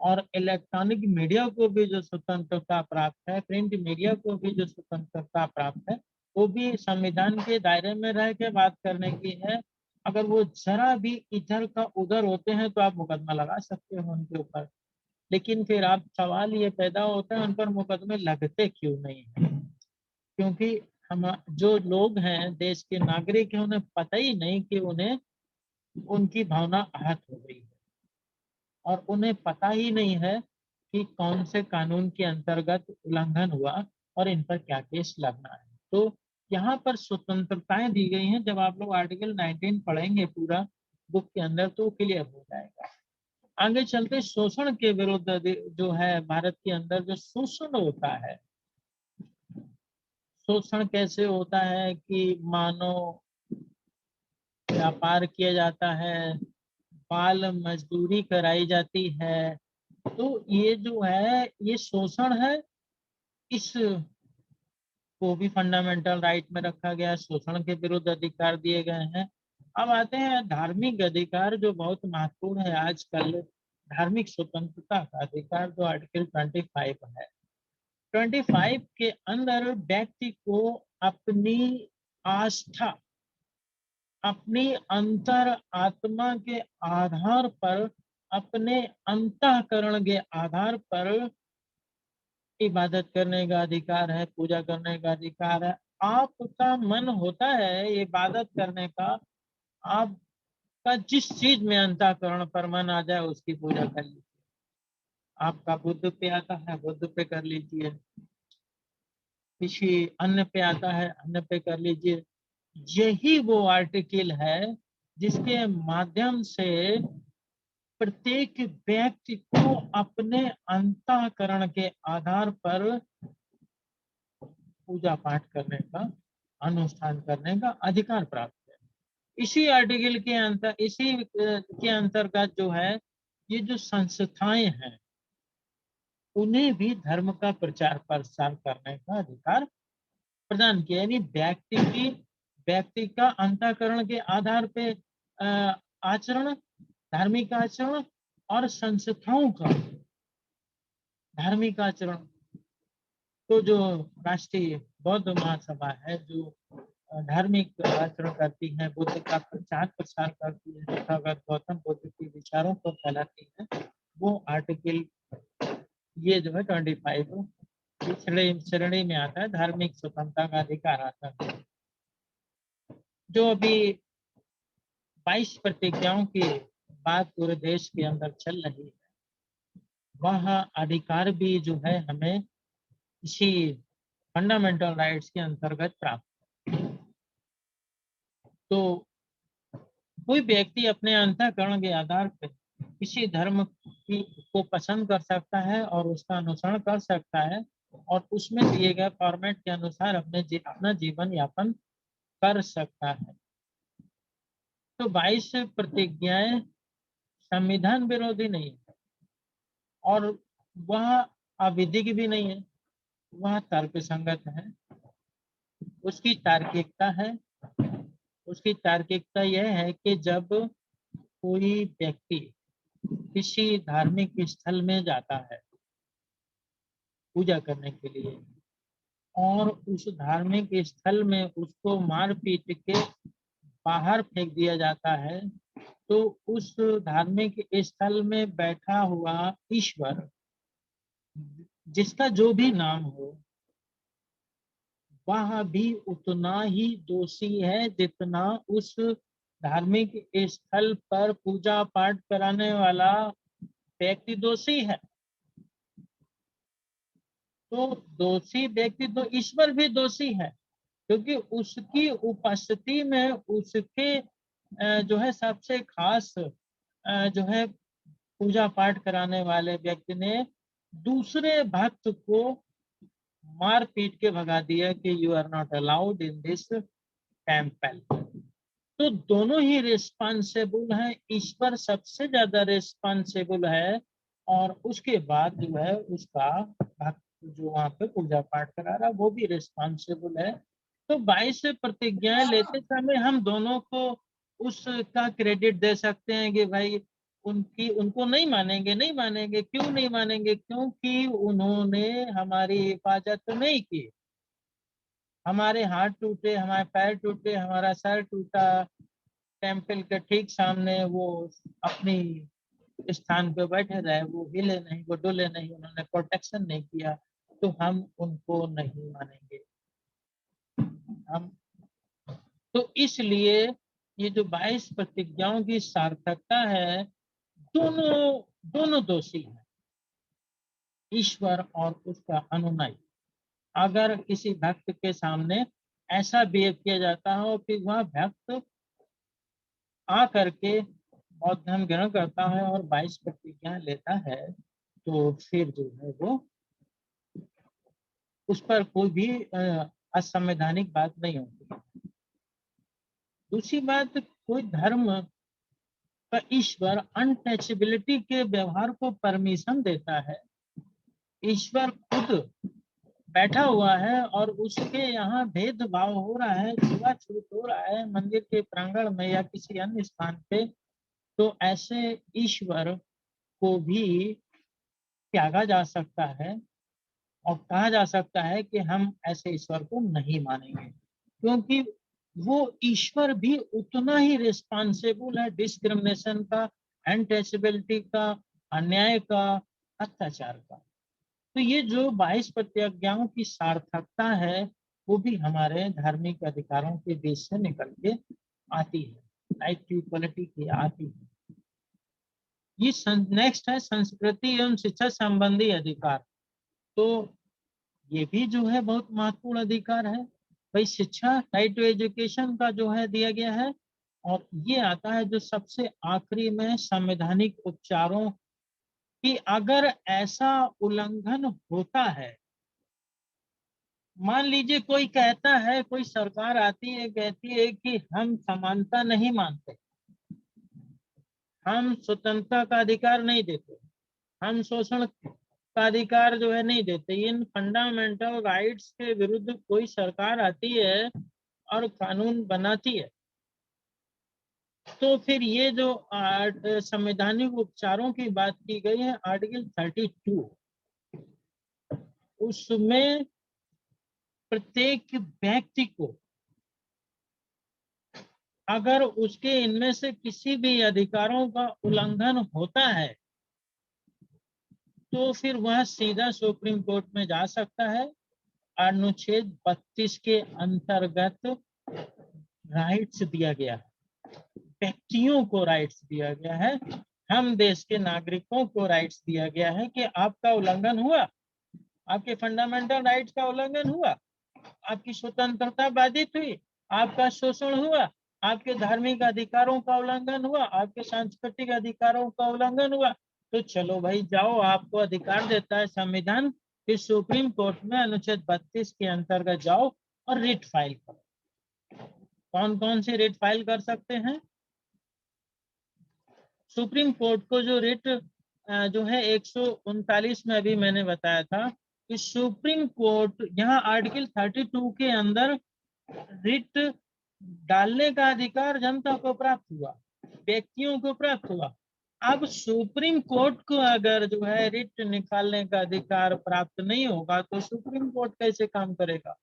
और इलेक्ट्रॉनिक मीडिया को भी जो स्वतंत्रता प्राप्त है, प्रिंट मीडिया को भी जो स्वतंत्रता प्राप्त है, वो भी संविधान के दायरे में रह के बात करने की है। अगर वो जरा भी इधर का उधर होते हैं तो आप मुकदमा लगा सकते हो उनके ऊपर। लेकिन फिर आप सवाल ये पैदा होता है उन पर मुकदमे लगते क्यों नहीं है? क्योंकि हम जो लोग हैं, देश के नागरिक हैं, उन्हें पता ही नहीं कि उन्हें उनकी भावना आहत हो गई है, और उन्हें पता ही नहीं है कि कौन से कानून के अंतर्गत उल्लंघन हुआ और इन पर क्या केस लगना है। तो यहाँ पर स्वतंत्रताएं दी गई हैं। जब आप लोग आर्टिकल 19 पढ़ेंगे पूरा बुक के अंदर तो क्लियर हो जाएगा। आगे चलते शोषण के विरुद्ध जो है भारत के अंदर जो शोषण होता है, शोषण कैसे होता है कि मानव व्यापार किया जाता है, बाल मजदूरी कराई जाती है, तो ये जो है ये शोषण है। इस को भी फंडामेंटल राइट में रखा गया है, शोषण के विरुद्ध अधिकार दिए गए हैं। अब आते हैं धार्मिक अधिकार जो बहुत महत्वपूर्ण है आजकल, धार्मिक स्वतंत्रता का अधिकार जो आर्टिकल 25 है। 25 के अंदर व्यक्ति को अपनी आस्था, अपनी अंतर आत्मा के आधार पर, अपने अंतःकरण के आधार पर इबादत करने का अधिकार है, पूजा करने का अधिकार है। आपका मन होता है इबादत करने का, आपका जिस चीज में अंतःकरण पर मन आ जाए उसकी पूजा कर लीजिए। आपका बुद्ध पे आता है बुद्ध पे कर लीजिए, किसी अन्य पे आता है अन्य पे कर लीजिए। यही वो आर्टिकल है जिसके माध्यम से प्रत्येक व्यक्ति को अपने अंतःकरण के आधार पर पूजा पाठ करने का, अनुष्ठान करने का अधिकार प्राप्त है। इसी आर्टिकल के अंतर इसी के अंतर्गत जो है ये जो संस्थाएं हैं उन्हें भी धर्म का प्रचार प्रसार करने का अधिकार प्रदान किया। यानी व्यक्ति का अंतःकरण के आधार पे आचरण, धार्मिक आचरण, और संस्थाओं का धार्मिक आचरण। तो जो राष्ट्रीय बौद्ध महासभा है जो धार्मिक आचरण करती है, बुद्ध का प्रचार प्रसार करती है, तथागत गौतम बुद्ध के विचारों को फैलाती है, वो आर्टिकल ये जो है 25 श्रेणी में आता है, धार्मिक स्वतंत्रता का अधिकार आता है। जो अभी 22 प्रतिज्ञाओं की बात पूरे देश के अंदर चल रही है, वह अधिकार भी जो है हमें इसी फंडामेंटल राइट्स के अंतर्गत प्राप्त। तो कोई व्यक्ति अपने अंतःकरण के आधार पर किसी धर्म को पसंद कर सकता है और उसका अनुसरण कर सकता है और उसमें दिए गए फॉर्मेट के अनुसार अपना जीवन यापन कर सकता है। तो 22 प्रतिज्ञाएं संविधान विरोधी नहीं है और वह अविधिक भी नहीं है, वह तर्कसंगत है। उसकी तार्किकता है, उसकी तार्किकता यह है कि जब कोई व्यक्ति किसी धार्मिक स्थल में जाता है पूजा करने के लिए और उस धार्मिक स्थल में उसको मार पीट के बाहर फेंक दिया जाता है, तो उस धार्मिक स्थल में बैठा हुआ ईश्वर, जिसका जो भी नाम हो, वह भी उतना ही दोषी है जितना उस धार्मिक स्थल पर पूजा पाठ कराने वाला व्यक्ति दोषी है। तो दोषी व्यक्ति तो ईश्वर भी दोषी है, क्योंकि उसकी उपस्थिति में उसके जो है सबसे खास जो है पूजा पाठ कराने वाले व्यक्ति ने दूसरे भक्त को मार पीट के भगा दिया कि you are not allowed in this temple. तो दोनों ही रिस्पॉन्सिबल हैं, ईश्वर सबसे ज्यादा रिस्पॉन्सिबल है और उसके बाद जो है उसका भक्त जो वहां पे पूजा पाठ करा रहा वो भी रिस्पॉन्सिबल है। तो 22 प्रतिज्ञाएं लेते समय हम दोनों को उसका क्रेडिट दे सकते हैं कि भाई उनको नहीं मानेंगे। क्यों नहीं मानेंगे? क्योंकि उन्होंने हमारी हिफाजत नहीं की। हमारे हाथ टूटे, हमारे पैर टूटे, हमारा सर टूटा, टेम्पल के ठीक सामने वो अपनी स्थान पे बैठे रहे, वो हिले नहीं, वो डोले नहीं, उन्होंने प्रोटेक्शन नहीं किया, तो हम उनको नहीं मानेंगे। हम तो इसलिए ये जो 22 प्रतिज्ञाओं की सार्थकता है, दोनों दोनों दोषी हैं, ईश्वर और उसका अनुयायी। अगर किसी भक्त के सामने ऐसा बिहेव किया जाता हो कि वह भक्त आ करके बौद्ध धर्म ग्रहण करता है और 22 प्रतिज्ञा लेता है, तो फिर जो है वो उस पर कोई भी असंवैधानिक बात नहीं होती। दूसरी बात, कोई धर्म का ईश्वर अनटचेबिलिटी के व्यवहार को परमिशन देता है। ईश्वर खुद बैठा हुआ है और उसके यहाँ भेदभाव हो रहा है, छुआछूत हो रहा है मंदिर के प्रांगण में या किसी अन्य स्थान पे, तो ऐसे ईश्वर को भी त्यागा जा सकता है और कहा जा सकता है कि हम ऐसे ईश्वर को नहीं मानेंगे, क्योंकि वो ईश्वर भी उतना ही रिस्पॉन्सिबल है डिस्क्रिमिनेशन का, अनटचेबिलिटी का, अन्याय का, अत्याचार का। तो ये जो 22 प्रतिज्ञाओं की सार्थकता है वो भी हमारे धार्मिक अधिकारों के बीच से निकल के आती है, राइट टू इक्वलिटी की आती है। ये नेक्स्ट है संस्कृति एवं शिक्षा संबंधी अधिकार। तो ये भी जो है बहुत महत्वपूर्ण अधिकार है। भाई शिक्षा, राइट टू एजुकेशन का जो है दिया गया है, और ये आता है जो सबसे आखिरी में संवैधानिक उपचारों की अगर ऐसा उल्लंघन होता है, मान लीजिए कोई कहता है, कोई सरकार आती है कहती है कि हम समानता नहीं मानते, हम स्वतंत्रता का अधिकार नहीं देते, हम शोषण का अधिकार जो है नहीं देते, इन फंडामेंटल राइट्स के विरुद्ध कोई सरकार आती है और कानून बनाती है, तो फिर ये जो संवैधानिक उपचारों की बात की गई है आर्टिकल 32, उसमें प्रत्येक व्यक्ति को अगर उसके इनमें से किसी भी अधिकारों का उल्लंघन होता है तो फिर वह सीधा सुप्रीम कोर्ट में जा सकता है। अनुच्छेद 32 के अंतर्गत राइट्स दिया गया है, व्यक्तियों को राइट्स दिया गया है, हम देश के नागरिकों को राइट्स दिया गया है कि आपका उल्लंघन हुआ, आपके फंडामेंटल राइट्स का उल्लंघन हुआ, आपकी स्वतंत्रता बाधित हुई, आपका शोषण हुआ, आपके धार्मिक अधिकारों का उल्लंघन हुआ, आपके सांस्कृतिक अधिकारों का उल्लंघन हुआ, तो चलो भाई जाओ, आपको अधिकार देता है संविधान कि सुप्रीम कोर्ट में अनुच्छेद 32 के अंतर्गत जाओ और रिट फाइल करो। कौन कौन सी रिट फाइल कर सकते हैं? सुप्रीम कोर्ट को जो रिट जो है 139 में अभी मैंने बताया था कि सुप्रीम कोर्ट यहाँ आर्टिकल 32 के अंदर रिट डालने का अधिकार जनता को प्राप्त हुआ, व्यक्तियों को प्राप्त हुआ। अब सुप्रीम कोर्ट को अगर जो है रिट निकालने का अधिकार प्राप्त नहीं होगा तो सुप्रीम कोर्ट कैसे काम करेगा?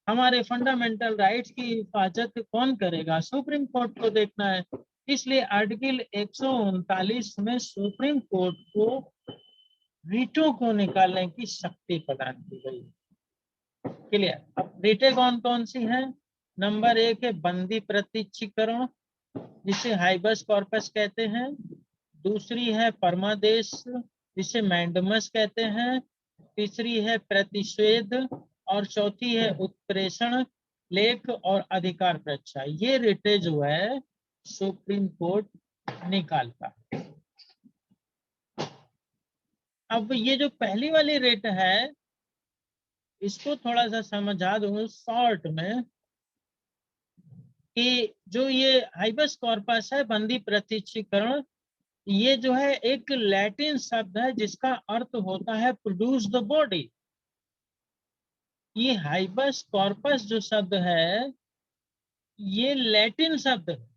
हमारे फंडामेंटल राइट्स की हिफाजत कौन करेगा? सुप्रीम कोर्ट को देखना है। इसलिए आर्टिकल 139 में सुप्रीम कोर्ट को रिटों को निकालने की शक्ति प्रदान की गई। क्लियर? अब रिटें कौन कौन सी हैं? नंबर 1 है बंदी प्रत्यक्षीकरण, जिसे हाइबस कॉर्पस कहते हैं। दूसरी है परमादेश, जिसे मैंडमस कहते हैं। तीसरी है प्रतिषेध और चौथी है उत्प्रेषण, लेख और अधिकार परीक्षा। ये रिटे जो है सुप्रीम कोर्ट निकालता है। अब ये जो पहली वाली रिट है इसको थोड़ा सा समझा दूं शॉर्ट में कि जो ये हाइबस कॉर्पस है बंदी प्रत्यक्षीकरण, ये जो है एक लैटिन शब्द है जिसका अर्थ होता है प्रोड्यूस द बॉडी। ये हाइबस कॉर्पस जो शब्द है ये लैटिन शब्द है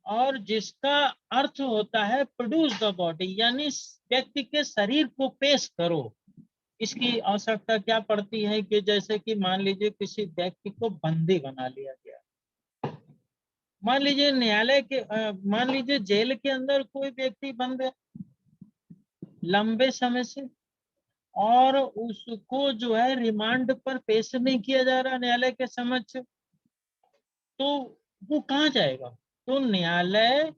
और जिसका अर्थ होता है प्रोड्यूस द बॉडी, यानी व्यक्ति के शरीर को पेश करो। इसकी आवश्यकता क्या पड़ती है कि जैसे कि मान लीजिए किसी व्यक्ति को बंदी बना लिया गया, मान लीजिए न्यायालय के मान लीजिए जेल के अंदर कोई व्यक्ति बंद है लंबे समय से और उसको जो है रिमांड पर पेश नहीं किया जा रहा न्यायालय के समक्ष, तो वो कहाँ जाएगा? तो न्यायालय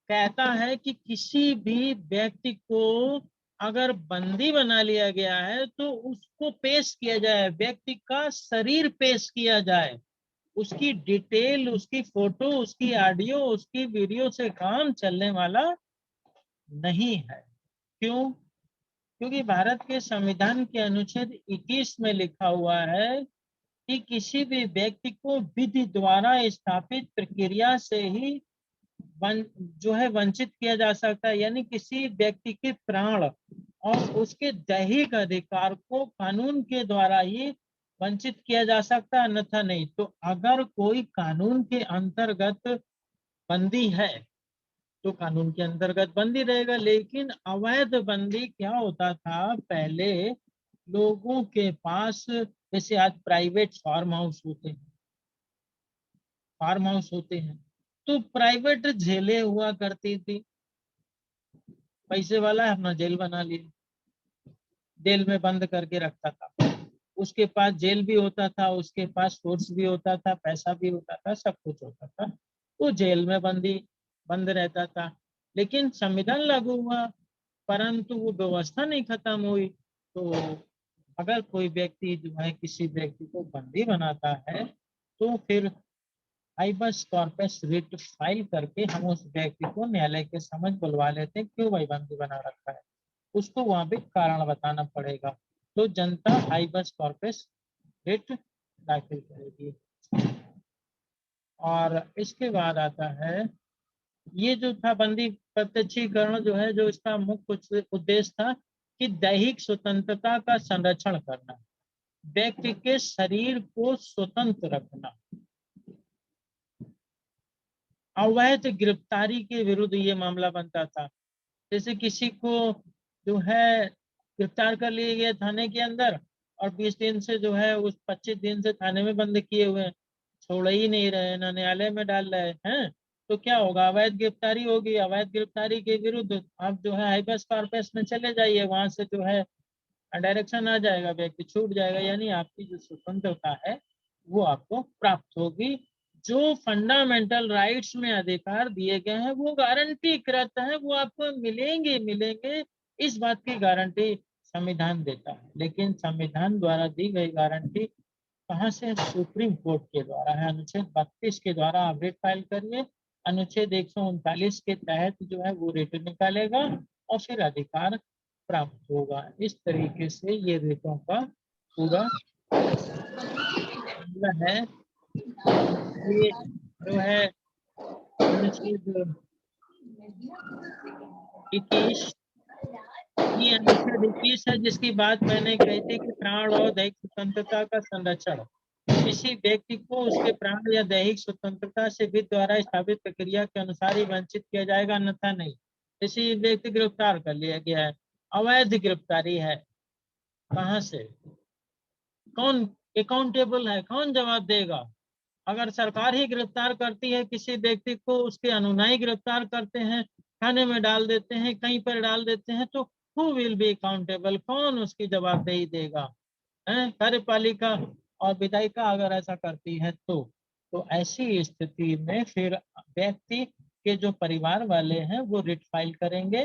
कहता है कि किसी भी व्यक्ति को अगर बंदी बना लिया गया है तो उसको पेश किया जाए, व्यक्ति का शरीर पेश किया जाए, उसकी डिटेल, उसकी फोटो, उसकी ऑडियो, उसकी वीडियो से काम चलने वाला नहीं है। क्यों? क्योंकि भारत के संविधान के अनुच्छेद 21 में लिखा हुआ है कि किसी भी व्यक्ति को विधि द्वारा स्थापित प्रक्रिया से ही जो है वंचित किया जा सकता है, यानी किसी व्यक्ति के प्राण और उसके दैहिक अधिकार को कानून के द्वारा ही वंचित किया जा सकता है, अन्यथा नहीं। तो अगर कोई कानून के अंतर्गत बंदी है तो कानून के अंतर्गत बंदी रहेगा, लेकिन अवैध बंदी क्या होता था पहले लोगों के पास, जैसे आज प्राइवेट फार्म हाउस होते हैं, फार्म हाउस होते हैं तो प्राइवेट जेलें हुआ करती थी, पैसे वाला है अपना जेल बना लिया, जेल में बंद करके रखता था, उसके पास जेल भी होता था, उसके पास फोर्स भी होता था, पैसा भी होता था, सब कुछ होता था, तो जेल में बंद रहता था। लेकिन संविधान लागू हुआ परंतु वो व्यवस्था नहीं खत्म हुई। तो अगर कोई व्यक्ति जो है किसी व्यक्ति को बंदी बनाता है तो फिर हाइबस कॉर्पस रिट फाइल करके हम उस व्यक्ति को न्यायालय के समझ बुलवा लेते हैं, क्यों भाई बंदी बना रखा है, उसको वहां पे कारण बताना पड़ेगा। तो जनता हाइबस कॉर्पस रिट दाखिल करेगी। और इसके बाद आता है ये जो था बंदी प्रत्यक्षीकरण जो है, जो इसका मुख्य उद्देश्य था कि दैहिक स्वतंत्रता का संरक्षण करना, व्यक्ति के शरीर को स्वतंत्र रखना। अवैध गिरफ्तारी के विरुद्ध ये मामला बनता था। जैसे किसी को जो है गिरफ्तार कर लिया गया थाने के अंदर और 20 दिन से जो है उस 25 दिन से थाने में बंद किए हुए हैं, छोड़ ही नहीं रहे, ना न्यायालय में डाल रहे हैं, तो क्या होगा? अवैध गिरफ्तारी होगी। अवैध गिरफ्तारी के विरुद्ध आप जो है हाइबस कॉर्पस में चले जाइए, वहां से जो है डायरेक्शन आ जाएगा, व्यक्ति छूट जाएगा, यानी आपकी जो स्वतंत्रता है वो आपको प्राप्त होगी। जो फंडामेंटल राइट्स में अधिकार दिए गए हैं वो गारंटी करता है, वो आपको मिलेंगे, इस बात की गारंटी संविधान देता है। लेकिन संविधान द्वारा दी गई गारंटी कहाँ से? सुप्रीम कोर्ट के द्वारा है। अनुच्छेद 32 के द्वारा आप रिट फाइल करिए। अनुच्छेद 139 के तहत जो है वो रिट निकालेगा और फिर अधिकार प्राप्त होगा। इस तरीके से ये रिटों का पूरा मामला है। ये जो है अनुच्छेद 21, ये अनुच्छेद 21 है जिसकी बात मैंने कही थी कि प्राण और दैहिक स्वतंत्रता का संरक्षण। किसी व्यक्ति को उसके प्राण या दैहिक स्वतंत्रता से विधि द्वारा स्थापित प्रक्रिया के अनुसार ही वंचित किया जाएगा, अन्यथा नहीं। किसी व्यक्ति गिरफ्तार कर लिया गया है, अवैध गिरफ्तारी है, कहाँ से? कौन अकाउंटेबल है? कौन जवाब देगा? अगर सरकार ही गिरफ्तार करती है किसी व्यक्ति को, उसके अनुयायी गिरफ्तार करते हैं, थाने में डाल देते हैं, कहीं पर डाल देते हैं, तो हु विल बी अकाउंटेबल? कौन उसकी जवाबदेही देगा? कार्यपालिका और विधायिका अगर ऐसा करती है तो ऐसी स्थिति में फिर व्यक्ति के जो परिवार वाले हैं वो रिट फाइल करेंगे,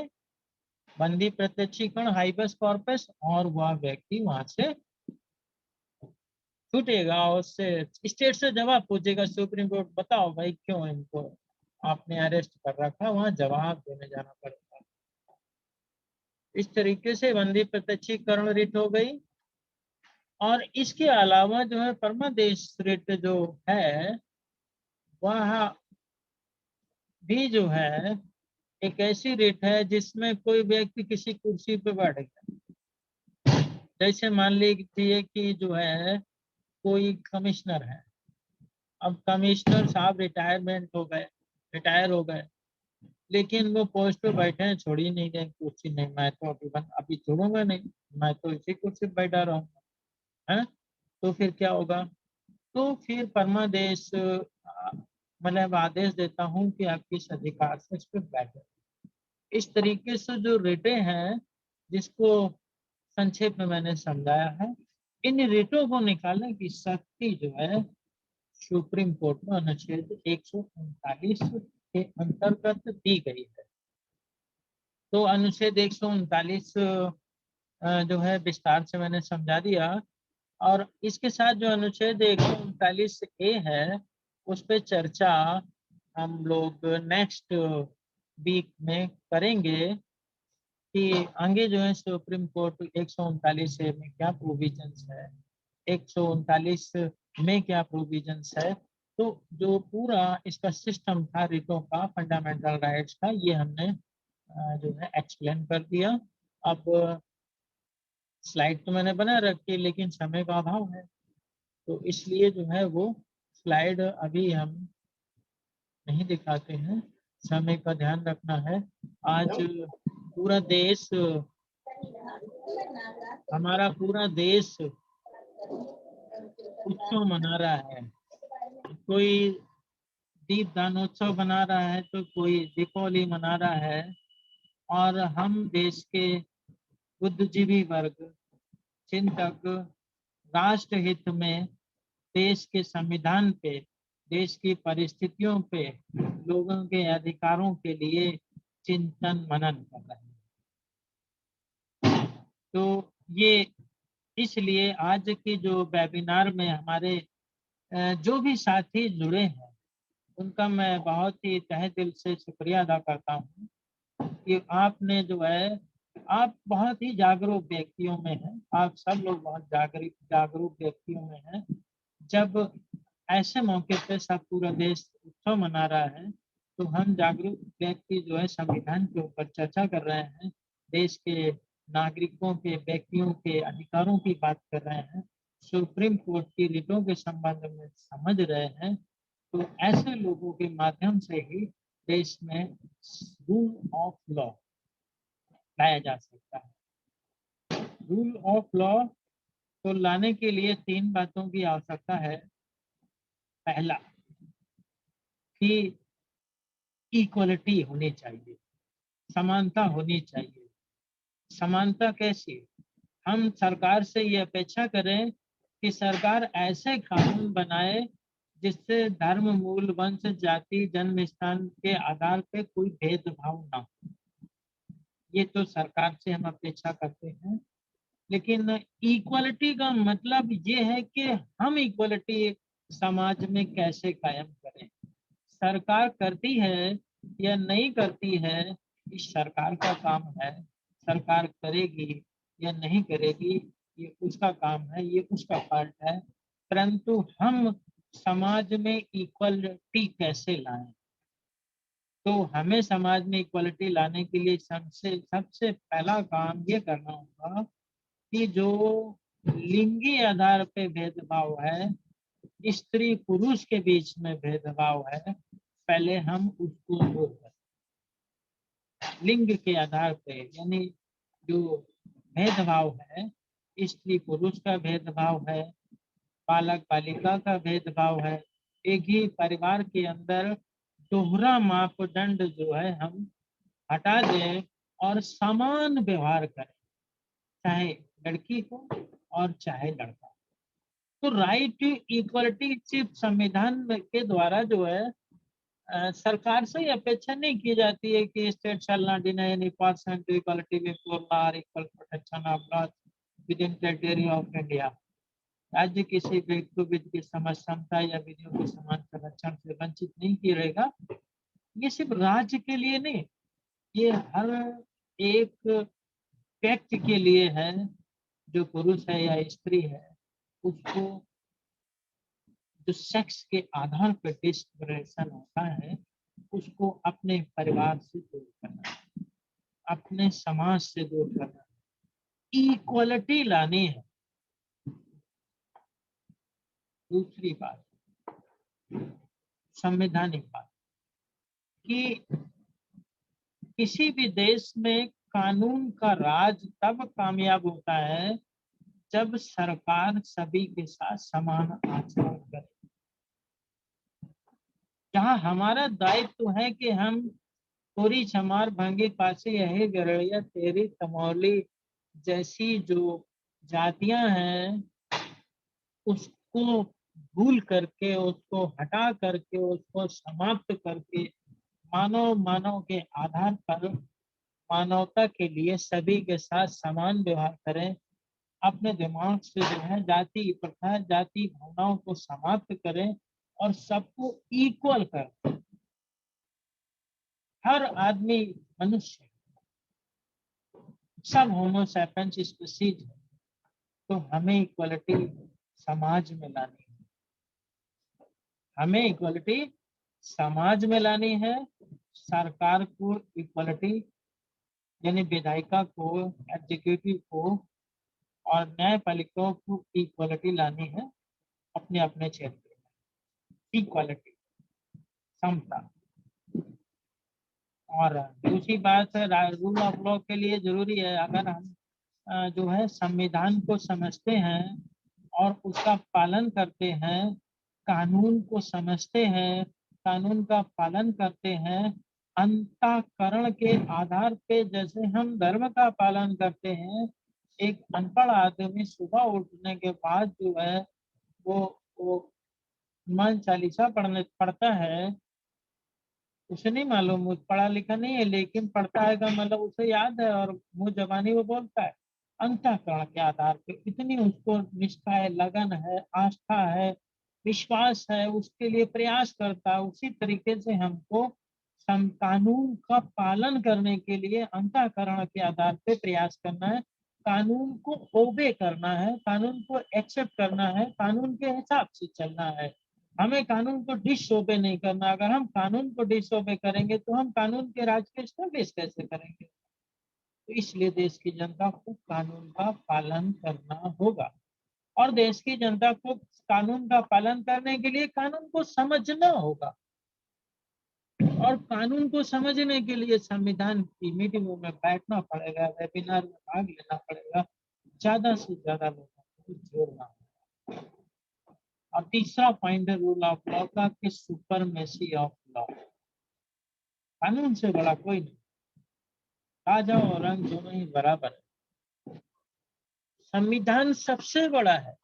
बंदी प्रत्यक्षीकरण हाइबस कॉर्पस, और वह व्यक्ति वहां से छूटेगा और उससे स्टेट से जवाब पूछेगा। सुप्रीम कोर्ट बताओ भाई क्यों इनको आपने अरेस्ट कर रखा, वहां जवाब देने जाना पड़ेगा। इस तरीके से बंदी प्रत्यक्षीकरण रिट हो गई। और इसके अलावा जो है परमादेश रिट जो है वह भी जो है एक ऐसी रिट है जिसमें कोई व्यक्ति किसी कुर्सी पे बैठ गया। जैसे मान लीजिए कि जो है कोई कमिश्नर है, अब कमिश्नर साहब रिटायर हो गए, लेकिन वो पोस्ट पे बैठे हैं, छोड़ ही नहीं रहे कुर्सी। नहीं, मैं तो अभी छोड़ूंगा नहीं, मैं तो इसी कुर्सी पे बैठा रहूंगा, है। तो फिर क्या होगा? तो फिर परमादेश मतलब आदेश देता हूँ कि आप किस अधिकार से इस पे बैठे। इस तरीके से जो रिटें हैं जिसको संक्षेप में मैंने समझाया है, इन रिटों को निकालने की शक्ति जो है सुप्रीम कोर्ट में अनुच्छेद 139 के अंतर्गत दी गई है। तो अनुच्छेद 139 जो है विस्तार से मैंने समझा दिया। और इसके साथ जो अनुच्छेद 139A है उस पर चर्चा हम लोग नेक्स्ट वीक में करेंगे कि आगे जो है सुप्रीम कोर्ट 139A में क्या प्रोविजंस है, 139 में क्या प्रोविजंस है। तो जो पूरा इसका सिस्टम था रिटों का, फंडामेंटल राइट्स का, ये हमने जो है एक्सप्लेन कर दिया। अब स्लाइड तो मैंने बना रखी लेकिन समय का अभाव है, तो इसलिए जो है वो स्लाइड अभी हम नहीं दिखाते हैं, समय का ध्यान रखना है। आज पूरा देश, हमारा पूरा देश उत्सव मना रहा है। कोई दीप दानोत्सव मना रहा है तो कोई दीपावली मना रहा है। और हम देश के बुद्धिजीवी वर्ग, चिंतक, राष्ट्र हित में, देश के संविधान पे, देश की परिस्थितियों पे, लोगों के अधिकारों के लिए चिंतन मनन कर रहे हैं। तो ये इसलिए आज की जो वेबिनार में हमारे जो भी साथी जुड़े हैं उनका मैं बहुत ही तहे दिल से शुक्रिया अदा करता हूँ कि आपने जो है, आप बहुत ही जागरूक व्यक्तियों में हैं, आप सब लोग बहुत जागरूक व्यक्तियों में हैं। जब ऐसे मौके पे सब पूरा देश उत्सव मना रहा है तो हम जागरूक व्यक्ति जो है संविधान के ऊपर चर्चा कर रहे हैं, देश के नागरिकों के, व्यक्तियों के अधिकारों की बात कर रहे हैं, सुप्रीम कोर्ट की रिटों के संबंध में समझ रहे हैं। तो ऐसे लोगों के माध्यम से ही देश में रूल ऑफ लॉ लाया जा सकता है। रूल ऑफ लॉ को लाने के लिए 3 बातों की आवश्यकता है। पहला कि इक्वलिटी होनी चाहिए, समानता होनी चाहिए। समानता कैसी? हम सरकार से ये अपेक्षा करें कि सरकार ऐसे कानून बनाए जिससे धर्म, मूल, वंश, जाति, जन्म स्थान के आधार पे कोई भेदभाव ना हो। ये तो सरकार से हम अपेक्षा करते हैं। लेकिन इक्वलिटी का मतलब ये है कि हम इक्वलिटी समाज में कैसे कायम करें। सरकार करती है या नहीं करती है, इस सरकार का काम है। सरकार करेगी या नहीं करेगी, ये उसका काम है, ये उसका पार्ट है। परंतु हम समाज में इक्वलिटी कैसे लाएं? तो हमें समाज में इक्वलिटी लाने के लिए सबसे सबसे पहला काम ये करना होगा कि जो लिंगी आधार पे भेदभाव है, स्त्री पुरुष के बीच में भेदभाव है, पहले हम उसको दूर करें। लिंग के आधार पे, यानी जो भेदभाव है, स्त्री पुरुष का भेदभाव है, बालक बालिका का भेदभाव है, एक ही परिवार के अंदर दोहरा मापदंड जो है हम हटा दें और समान व्यवहार करें, चाहे लड़की हो और चाहे लड़का। तो राइट टू इक्वलिटी सिर्फ संविधान के द्वारा जो है सरकार से अपेक्षा नहीं की जाती है कि state shall not deny any person to equality before law और equal protection of law within criteria of India. राज्य किसी व्यक्ति को विधि की समता या विधियों के समान संरक्षण से वंचित नहीं किया रहेगा। ये सिर्फ राज्य के लिए नहीं, ये हर एक व्यक्ति के लिए है, जो पुरुष है या स्त्री है, उसको जो सेक्स के आधार पर डिस्क्रिमिनेशन होता है, उसको अपने परिवार से दूर करना है, अपने समाज से दूर करना है, इक्वलिटी लानी है। दूसरी बात, संवैधानिक बात, कि किसी भी देश में कानून का राज तब कामयाब होता है जब सरकार सभी के साथ समान आचरण करे। जहाँ हमारा दायित्व है कि हम थोड़ी चमार भंगी पासी यही गरड़िया तेरी तमौली जैसी जो जातियां हैं, उसको भूल करके, उसको हटा करके, उसको समाप्त करके मानव मानव के आधार पर मानवता के लिए सभी के साथ समान व्यवहार करें। अपने दिमाग से जो है जाति प्रथा, जाति भावनाओं को समाप्त करें और सबको इक्वल करें। हर आदमी मनुष्य, सब होमो सैपियंस स्पीशीज है। तो हमें इक्वलिटी समाज में लानी है, हमें इक्वलिटी समाज में लानी है। सरकार को इक्वलिटी, यानी विधायिका को, एग्जीक्यूटिव को और न्यायपालिका को इक्वलिटी लानी है अपने अपने क्षेत्र में। इक्वलिटी, समता। और दूसरी बात, रूल ऑफ लॉ के लिए जरूरी है, अगर हम जो है संविधान को समझते हैं और उसका पालन करते हैं, कानून को समझते हैं, कानून का पालन करते हैं, अंतःकरण के आधार पे, जैसे हम धर्म का पालन करते हैं। एक अनपढ़ आदमी सुबह उठने के बाद जो है वो हनुमान चालीसा पढ़ता है, उसे नहीं मालूम, वो पढ़ा लिखा नहीं है, लेकिन पढ़ता है का मतलब उसे याद है और मुंह जबानी वो बोलता है। अंतःकरण के आधार पे इतनी उसको निष्ठा है, लगन है, आस्था है, विश्वास है, उसके लिए प्रयास करता है। उसी तरीके से हमको कानून का पालन करने के लिए अंतःकरण के आधार पे प्रयास करना है, कानून को ओबे करना है, कानून को एक्सेप्ट करना है, कानून के हिसाब से चलना है। हमें कानून को डिसओबे नहीं करना। अगर हम कानून को डिसओबे करेंगे तो हम कानून के राज को एस्टेब्लिश कैसे करेंगे? तो इसलिए देश की जनता को कानून का पालन करना होगा, और देश की जनता को कानून का पालन करने के लिए कानून को समझना होगा, और कानून को समझने के लिए संविधान की मीटिंगों में बैठना पड़ेगा, वेबिनार में भाग लेना पड़ेगा, ज्यादा से ज्यादा लोगों को जोड़ना होगा। और तीसरा पॉइंट है रूल ऑफ लॉ का, कि सुपरमेसी ऑफ लॉ। कानून से बड़ा कोई नहीं, राजा और रंग दोनों ही बराबर है। संविधान सबसे बड़ा है,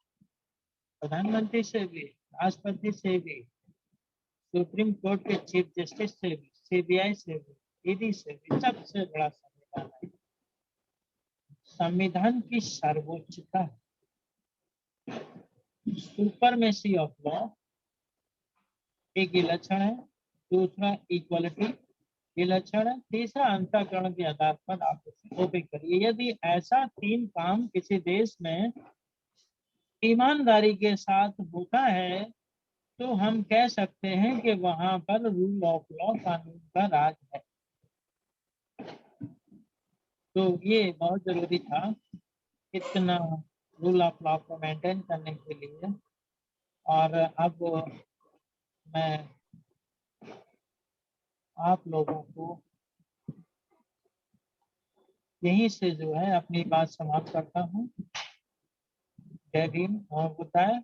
प्रधानमंत्री से भी, राष्ट्रपति से भी, सुप्रीम कोर्ट के चीफ जस्टिस से भी, सीबीआई से भी, ईडी से भी, सबसे बड़ा संविधान है। संविधान की सर्वोच्चता, सुपरमेसी ऑफ लॉ एक ये लक्षण है। दूसरा इक्वलिटी ये लक्षण है। तीसरा अंतःकरण के आधार पर आप उसे ओपन करिए। यदि ऐसा 3 काम किसी देश में ईमानदारी के साथ होता है तो हम कह सकते हैं कि वहां पर रूल ऑफ लॉ, कानून का राज है। तो ये बहुत जरूरी था इतना रूल ऑफ लॉ को मेंटेन करने के लिए। और अब मैं आप लोगों को यहीं से जो है अपनी बात समाप्त करता हूँ। जय भीम। और बताए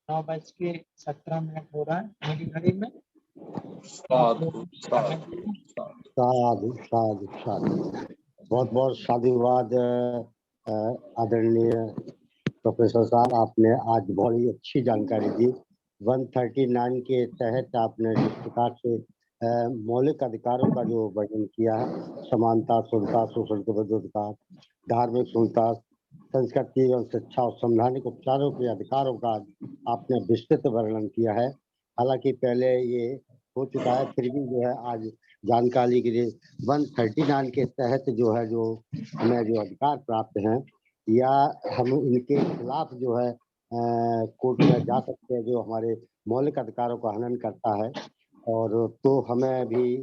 9:17 हो रहा है मेरी घड़ी में। आप लोग साधु साधु साधु साधु। बहुत बहुत साधुवाद आदरणीय प्रोफेसर साहब, आपने आज बहुत ही अच्छी जानकारी दी। 139 के तहत आपने जिस प्रकार से मौलिक अधिकारों का जो वर्णन किया है, समानता, शुद्धता, शोषण के विरुद्ध अधिकार, धार्मिक शुद्धता, संस्कृति और शिक्षा और संवैधानिक उपचारों के अधिकारों का आपने विस्तृत वर्णन किया है। हालांकि पहले ये हो चुका है, फिर भी जो है आज जानकारी के लिए 139 के तहत जो है जो हमें जो अधिकार प्राप्त हैं या हम इनके खिलाफ जो है कोर्ट में जा सकते हैं जो हमारे मौलिक अधिकारों का हनन करता है। और तो हमें भी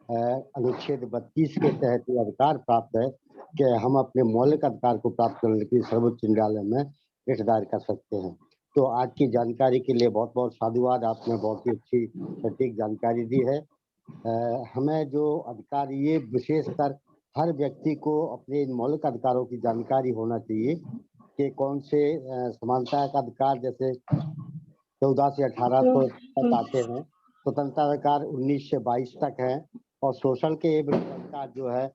अनुच्छेद 32 के तहत ये अधिकार प्राप्त है कि हम अपने मौलिक अधिकार को प्राप्त करने के लिए सर्वोच्च न्यायालय में रिट दायर कर सकते हैं। तो आज की जानकारी के लिए बहुत बहुत साधुवाद। आपने बहुत ही अच्छी सटीक जानकारी दी है। हमें जो अधिकार, ये विशेषकर हर व्यक्ति को अपने मौलिक अधिकारों की जानकारी होना चाहिए कि कौन से समानता का अधिकार जैसे 14 से 18 तक आते हैं, स्वतंत्रता अधिकार 19 से 22 तक है, और शोषण के अधिकार जो है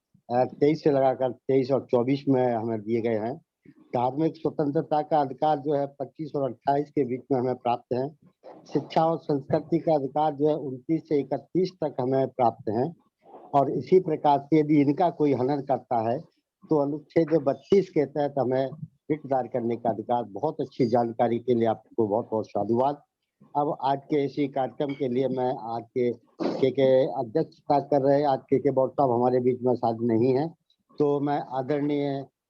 23 से लगाकर 23 और 24 में हमें दिए गए हैं। धार्मिक स्वतंत्रता का अधिकार जो है 25 और 28 के बीच में हमें प्राप्त है। शिक्षा और संस्कृति का अधिकार जो है 29 से 31 तक हमें प्राप्त है। और इसी प्रकार से यदि इनका कोई हनन करता है तो अनुच्छेद 32 के तहत हमें रिट दायर करने का अधिकार। बहुत अच्छी जानकारी के लिए आपको बहुत बहुत साधुवाद। अब आज के इसी कार्यक्रम के लिए मैं आज के अध्यक्षता कर रहे आज के बॉड साहब हमारे बीच में शायद नहीं है, तो मैं आदरणीय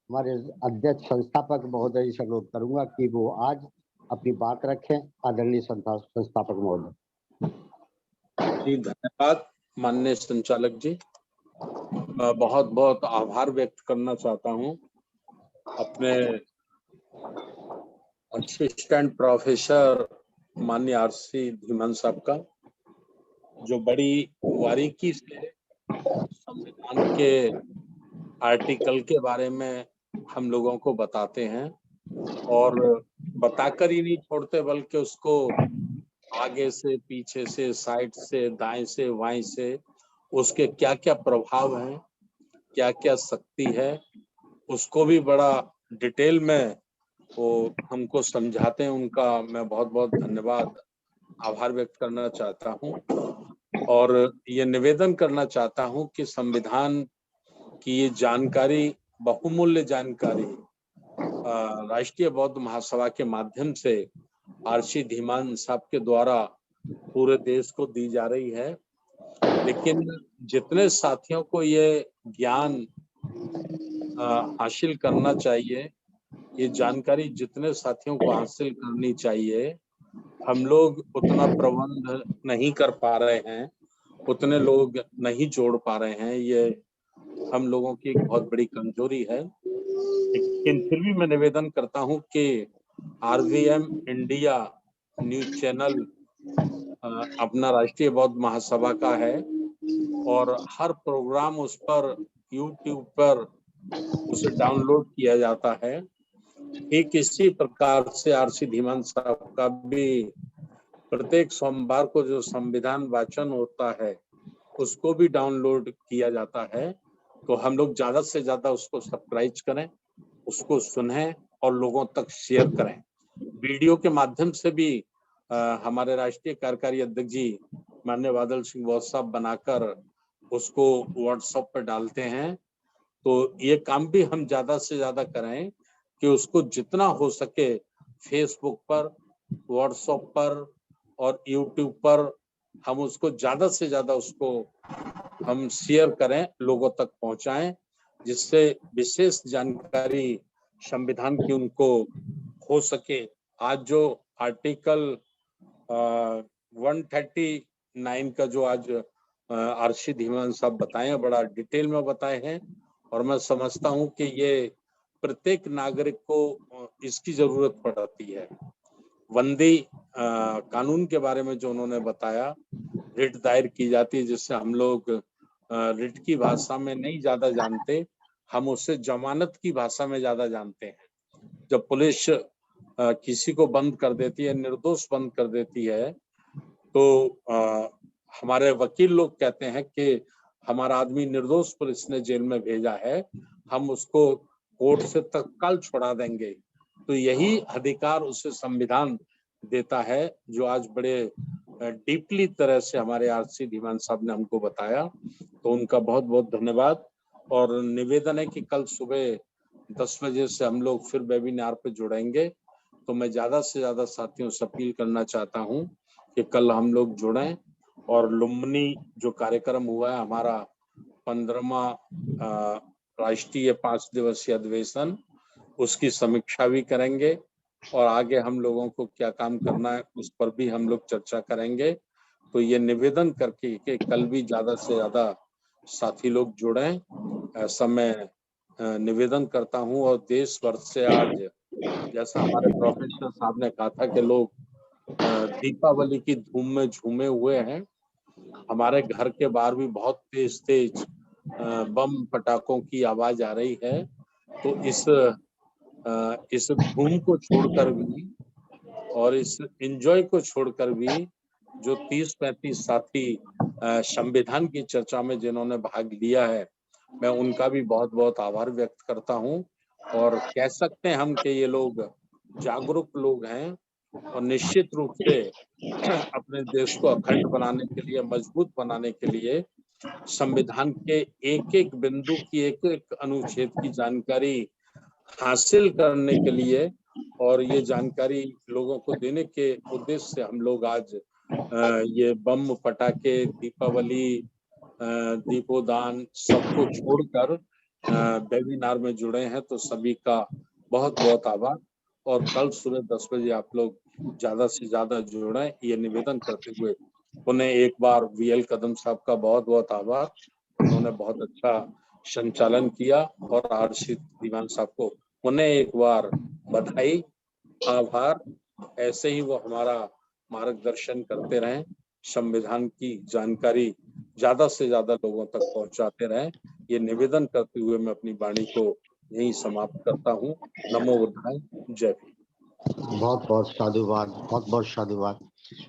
हमारे अध्यक्ष संस्थापक महोदय से अनुरोध करूंगा कि वो आज अपनी बात रखें। आदरणीय संस्थापक महोदय। जी धन्यवाद माननीय संचालक जी। बहुत बहुत आभार व्यक्त करना चाहता हूं अपने असिस्टेंट प्रोफेसर माननीय आरसी धीमान साहब का, जो बड़ी बारीकी से संविधान के आर्टिकल के बारे में हम लोगों को बताते हैं और बताकर ही नहीं छोड़ते बल्कि उसको आगे से, पीछे से, साइड से, दाएं से, बाएं से उसके क्या क्या प्रभाव हैं, क्या क्या शक्ति है, उसको भी बड़ा डिटेल में वो हमको समझाते हैं। उनका मैं बहुत बहुत धन्यवाद, आभार व्यक्त करना चाहता हूं। और ये निवेदन करना चाहता हूं कि संविधान की ये जानकारी, बहुमूल्य जानकारी राष्ट्रीय बौद्ध महासभा के माध्यम से आरसी धीमान साहब के द्वारा पूरे देश को दी जा रही है। लेकिन जितने साथियों को ये ज्ञान हासिल करना चाहिए, ये जानकारी जितने साथियों को हासिल करनी चाहिए, हम लोग उतना प्रबंध नहीं कर पा रहे हैं, उतने लोग नहीं जोड़ पा रहे हैं। ये हम लोगों की एक बहुत बड़ी कमजोरी है। लेकिन फिर भी मैं निवेदन करता हूं कि आरवीएम इंडिया न्यूज चैनल अपना राष्ट्रीय बौद्ध महासभा का है और हर प्रोग्राम उस पर यूट्यूब पर उसे डाउनलोड किया जाता है। ठीक इसी प्रकार से आरसी धीमान साहब का भी प्रत्येक सोमवार को जो संविधान वाचन होता है उसको भी डाउनलोड किया जाता है। तो हम लोग ज्यादा से ज्यादा उसको सब्सक्राइब करें, उसको सुनें और लोगों तक शेयर करें। वीडियो के माध्यम से भी हमारे राष्ट्रीय कार्यकारी अध्यक्ष जी माननीय बादल सिंह साहब बनाकर उसको व्हाट्सएप पर डालते हैं। तो ये काम भी हम ज्यादा से ज्यादा करें कि उसको जितना हो सके फेसबुक पर, व्हाट्सएप पर और यूट्यूब पर हम उसको ज्यादा से ज्यादा उसको हम शेयर करें, लोगों तक पहुंचाएं, जिससे विशेष जानकारी संविधान की उनको हो सके। आज जो आर्टिकल 139 का जो आज आरसी धीमान साहब बताए हैं, बड़ा डिटेल में बताए हैं, और मैं समझता हूं कि ये प्रत्येक नागरिक को इसकी जरूरत पड़ती है। वंदे कानून के बारे में जो उन्होंने बताया, रिट दायर की जाती है, जिससे हम लोग रिट की भाषा में नहीं ज्यादा जानते, हम उससे जमानत की भाषा में ज्यादा जानते हैं। जब पुलिस किसी को बंद कर देती है, निर्दोष बंद कर देती है, तो हमारे वकील लोग कहते हैं कि हमारा आदमी निर्दोष पुलिस ने जेल में भेजा है, हम उसको कोर्ट से तत्काल छुड़ा देंगे। तो यही अधिकार उसे संविधान देता है, जो आज बड़े डीपली तरह से हमारे आरसी धीमान साहब ने हमको बताया। तो उनका बहुत बहुत धन्यवाद। और निवेदन है कि कल सुबह 10 बजे से हम लोग फिर वेबिनार पे जुड़ेंगे। तो मैं ज्यादा से ज्यादा साथियों से अपील करना चाहता हूँ कि कल हम लोग जुड़ें, और लुम्बिनी जो कार्यक्रम हुआ है हमारा 15वां राष्ट्रीय 5 दिवसीय अधिवेशन, उसकी समीक्षा भी करेंगे, और आगे हम लोगों को क्या काम करना है उस पर भी हम लोग चर्चा करेंगे। तो ये निवेदन करके कि कल भी ज्यादा से ज्यादा साथी लोग जुड़ें, ऐसा मैं निवेदन करता हूं। और देश भर से आज, जैसा हमारे प्रोफेसर साहब ने कहा था कि लोग दीपावली की धूम में झूमे हुए हैं, हमारे घर के बाहर भी बहुत तेज तेज बम पटाखों की आवाज आ रही है। तो इस धूम को छोड़कर भी और इस एंजॉय को छोड़कर भी जो 30-35 साथी संविधान की चर्चा में जिन्होंने भाग लिया है, मैं उनका भी बहुत बहुत आभार व्यक्त करता हूं। और कह सकते हैं हम कि ये लोग जागरूक लोग हैं, और निश्चित रूप से अपने देश को अखंड बनाने के लिए, मजबूत बनाने के लिए संविधान के एक एक बिंदु की, एक एक अनुच्छेद की जानकारी हासिल करने के लिए और ये जानकारी लोगों को देने के उद्देश्य से हम लोग आज ये बम पटाखे, दीपावली, दीपोदान सबको छोड़कर वेबिनार में जुड़े हैं। तो सभी का बहुत बहुत आभार। और कल सुबह 10 बजे आप लोग ज्यादा से ज्यादा जुड़ें, ये निवेदन करते हुए उन्हें एक बार वीएल कदम साहब का बहुत बहुत आभार। उन्होंने बहुत अच्छा संचालन किया। और आरसी धीमान साहब को उन्हें एक बार बधाई, आभार। ऐसे ही वो हमारा मार्गदर्शन करते रहें, संविधान की जानकारी ज्यादा से ज्यादा लोगों तक पहुंचाते रहें। ये निवेदन करते हुए मैं अपनी वाणी को यहीं समाप्त करता हूँ। नमो बुद्धाय, जय भीम। बहुत बहुत साधुवाद, बहुत बहुत साधुवाद।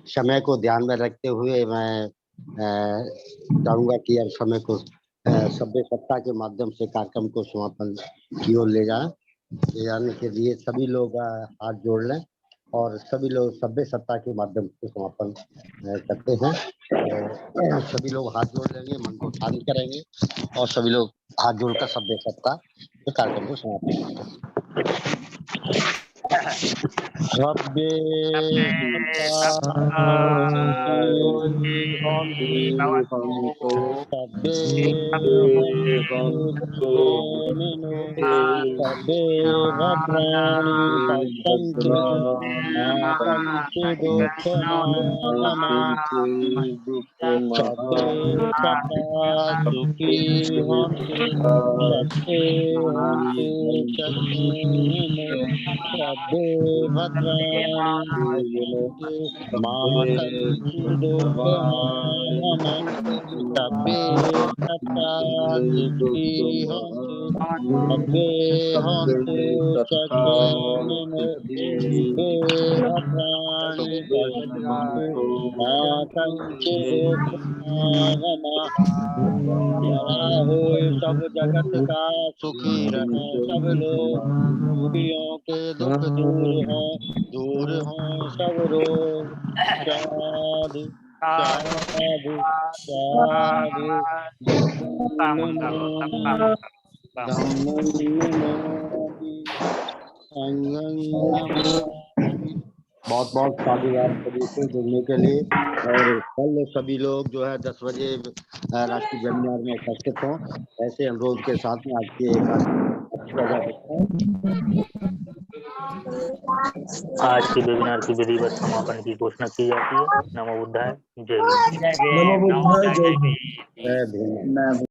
समय को ध्यान में रखते हुए मैं चाहूंगा कि अब समय को सभ्य सत्ता के माध्यम से कार्यक्रम को समापन की ओर ले जाने के लिए सभी लोग हाथ जोड़ लें, और सभी लोग सभ्य सत्ता के माध्यम से समापन करते हैं। सभी लोग हाथ जोड़ लेंगे, मन को शांत करेंगे, और सभी लोग हाथ जोड़कर सभ्य सत्ता के कार्यक्रम को समापन करते हैं। सभ्य भद्राणि पश्यन्तु मा कञ्चित् सभ्ये सदा सुखी हन्तु, सभ्ये हन्तु चक्रिणो, सभ्ये भद्राणि पश्यन्तु मा कञ्चित् सभ्ये सदा सुखी हन्तु, सभ्ये हन्तु चक्रिणो, सभ्ये भद्राणि पश्यन्तु मा कञ्चित् हो सब जगत का सुखी रहे सब लोग, दुखियों के दुख दूर हो सब रोग। साधु साधु साधु। बहुत बहुत साधुवाद सभी को जुड़ने के लिए। और कल सभी लोग जो है 10 बजे राष्ट्रीय वेबिनार में उपस्थित हों, ऐसे अनुरोध के साथ में आज के आज के वेबिनार की विधिवत समापन की घोषणा की जाती है। नमो बुद्धाय, जय भीम। जय भीम।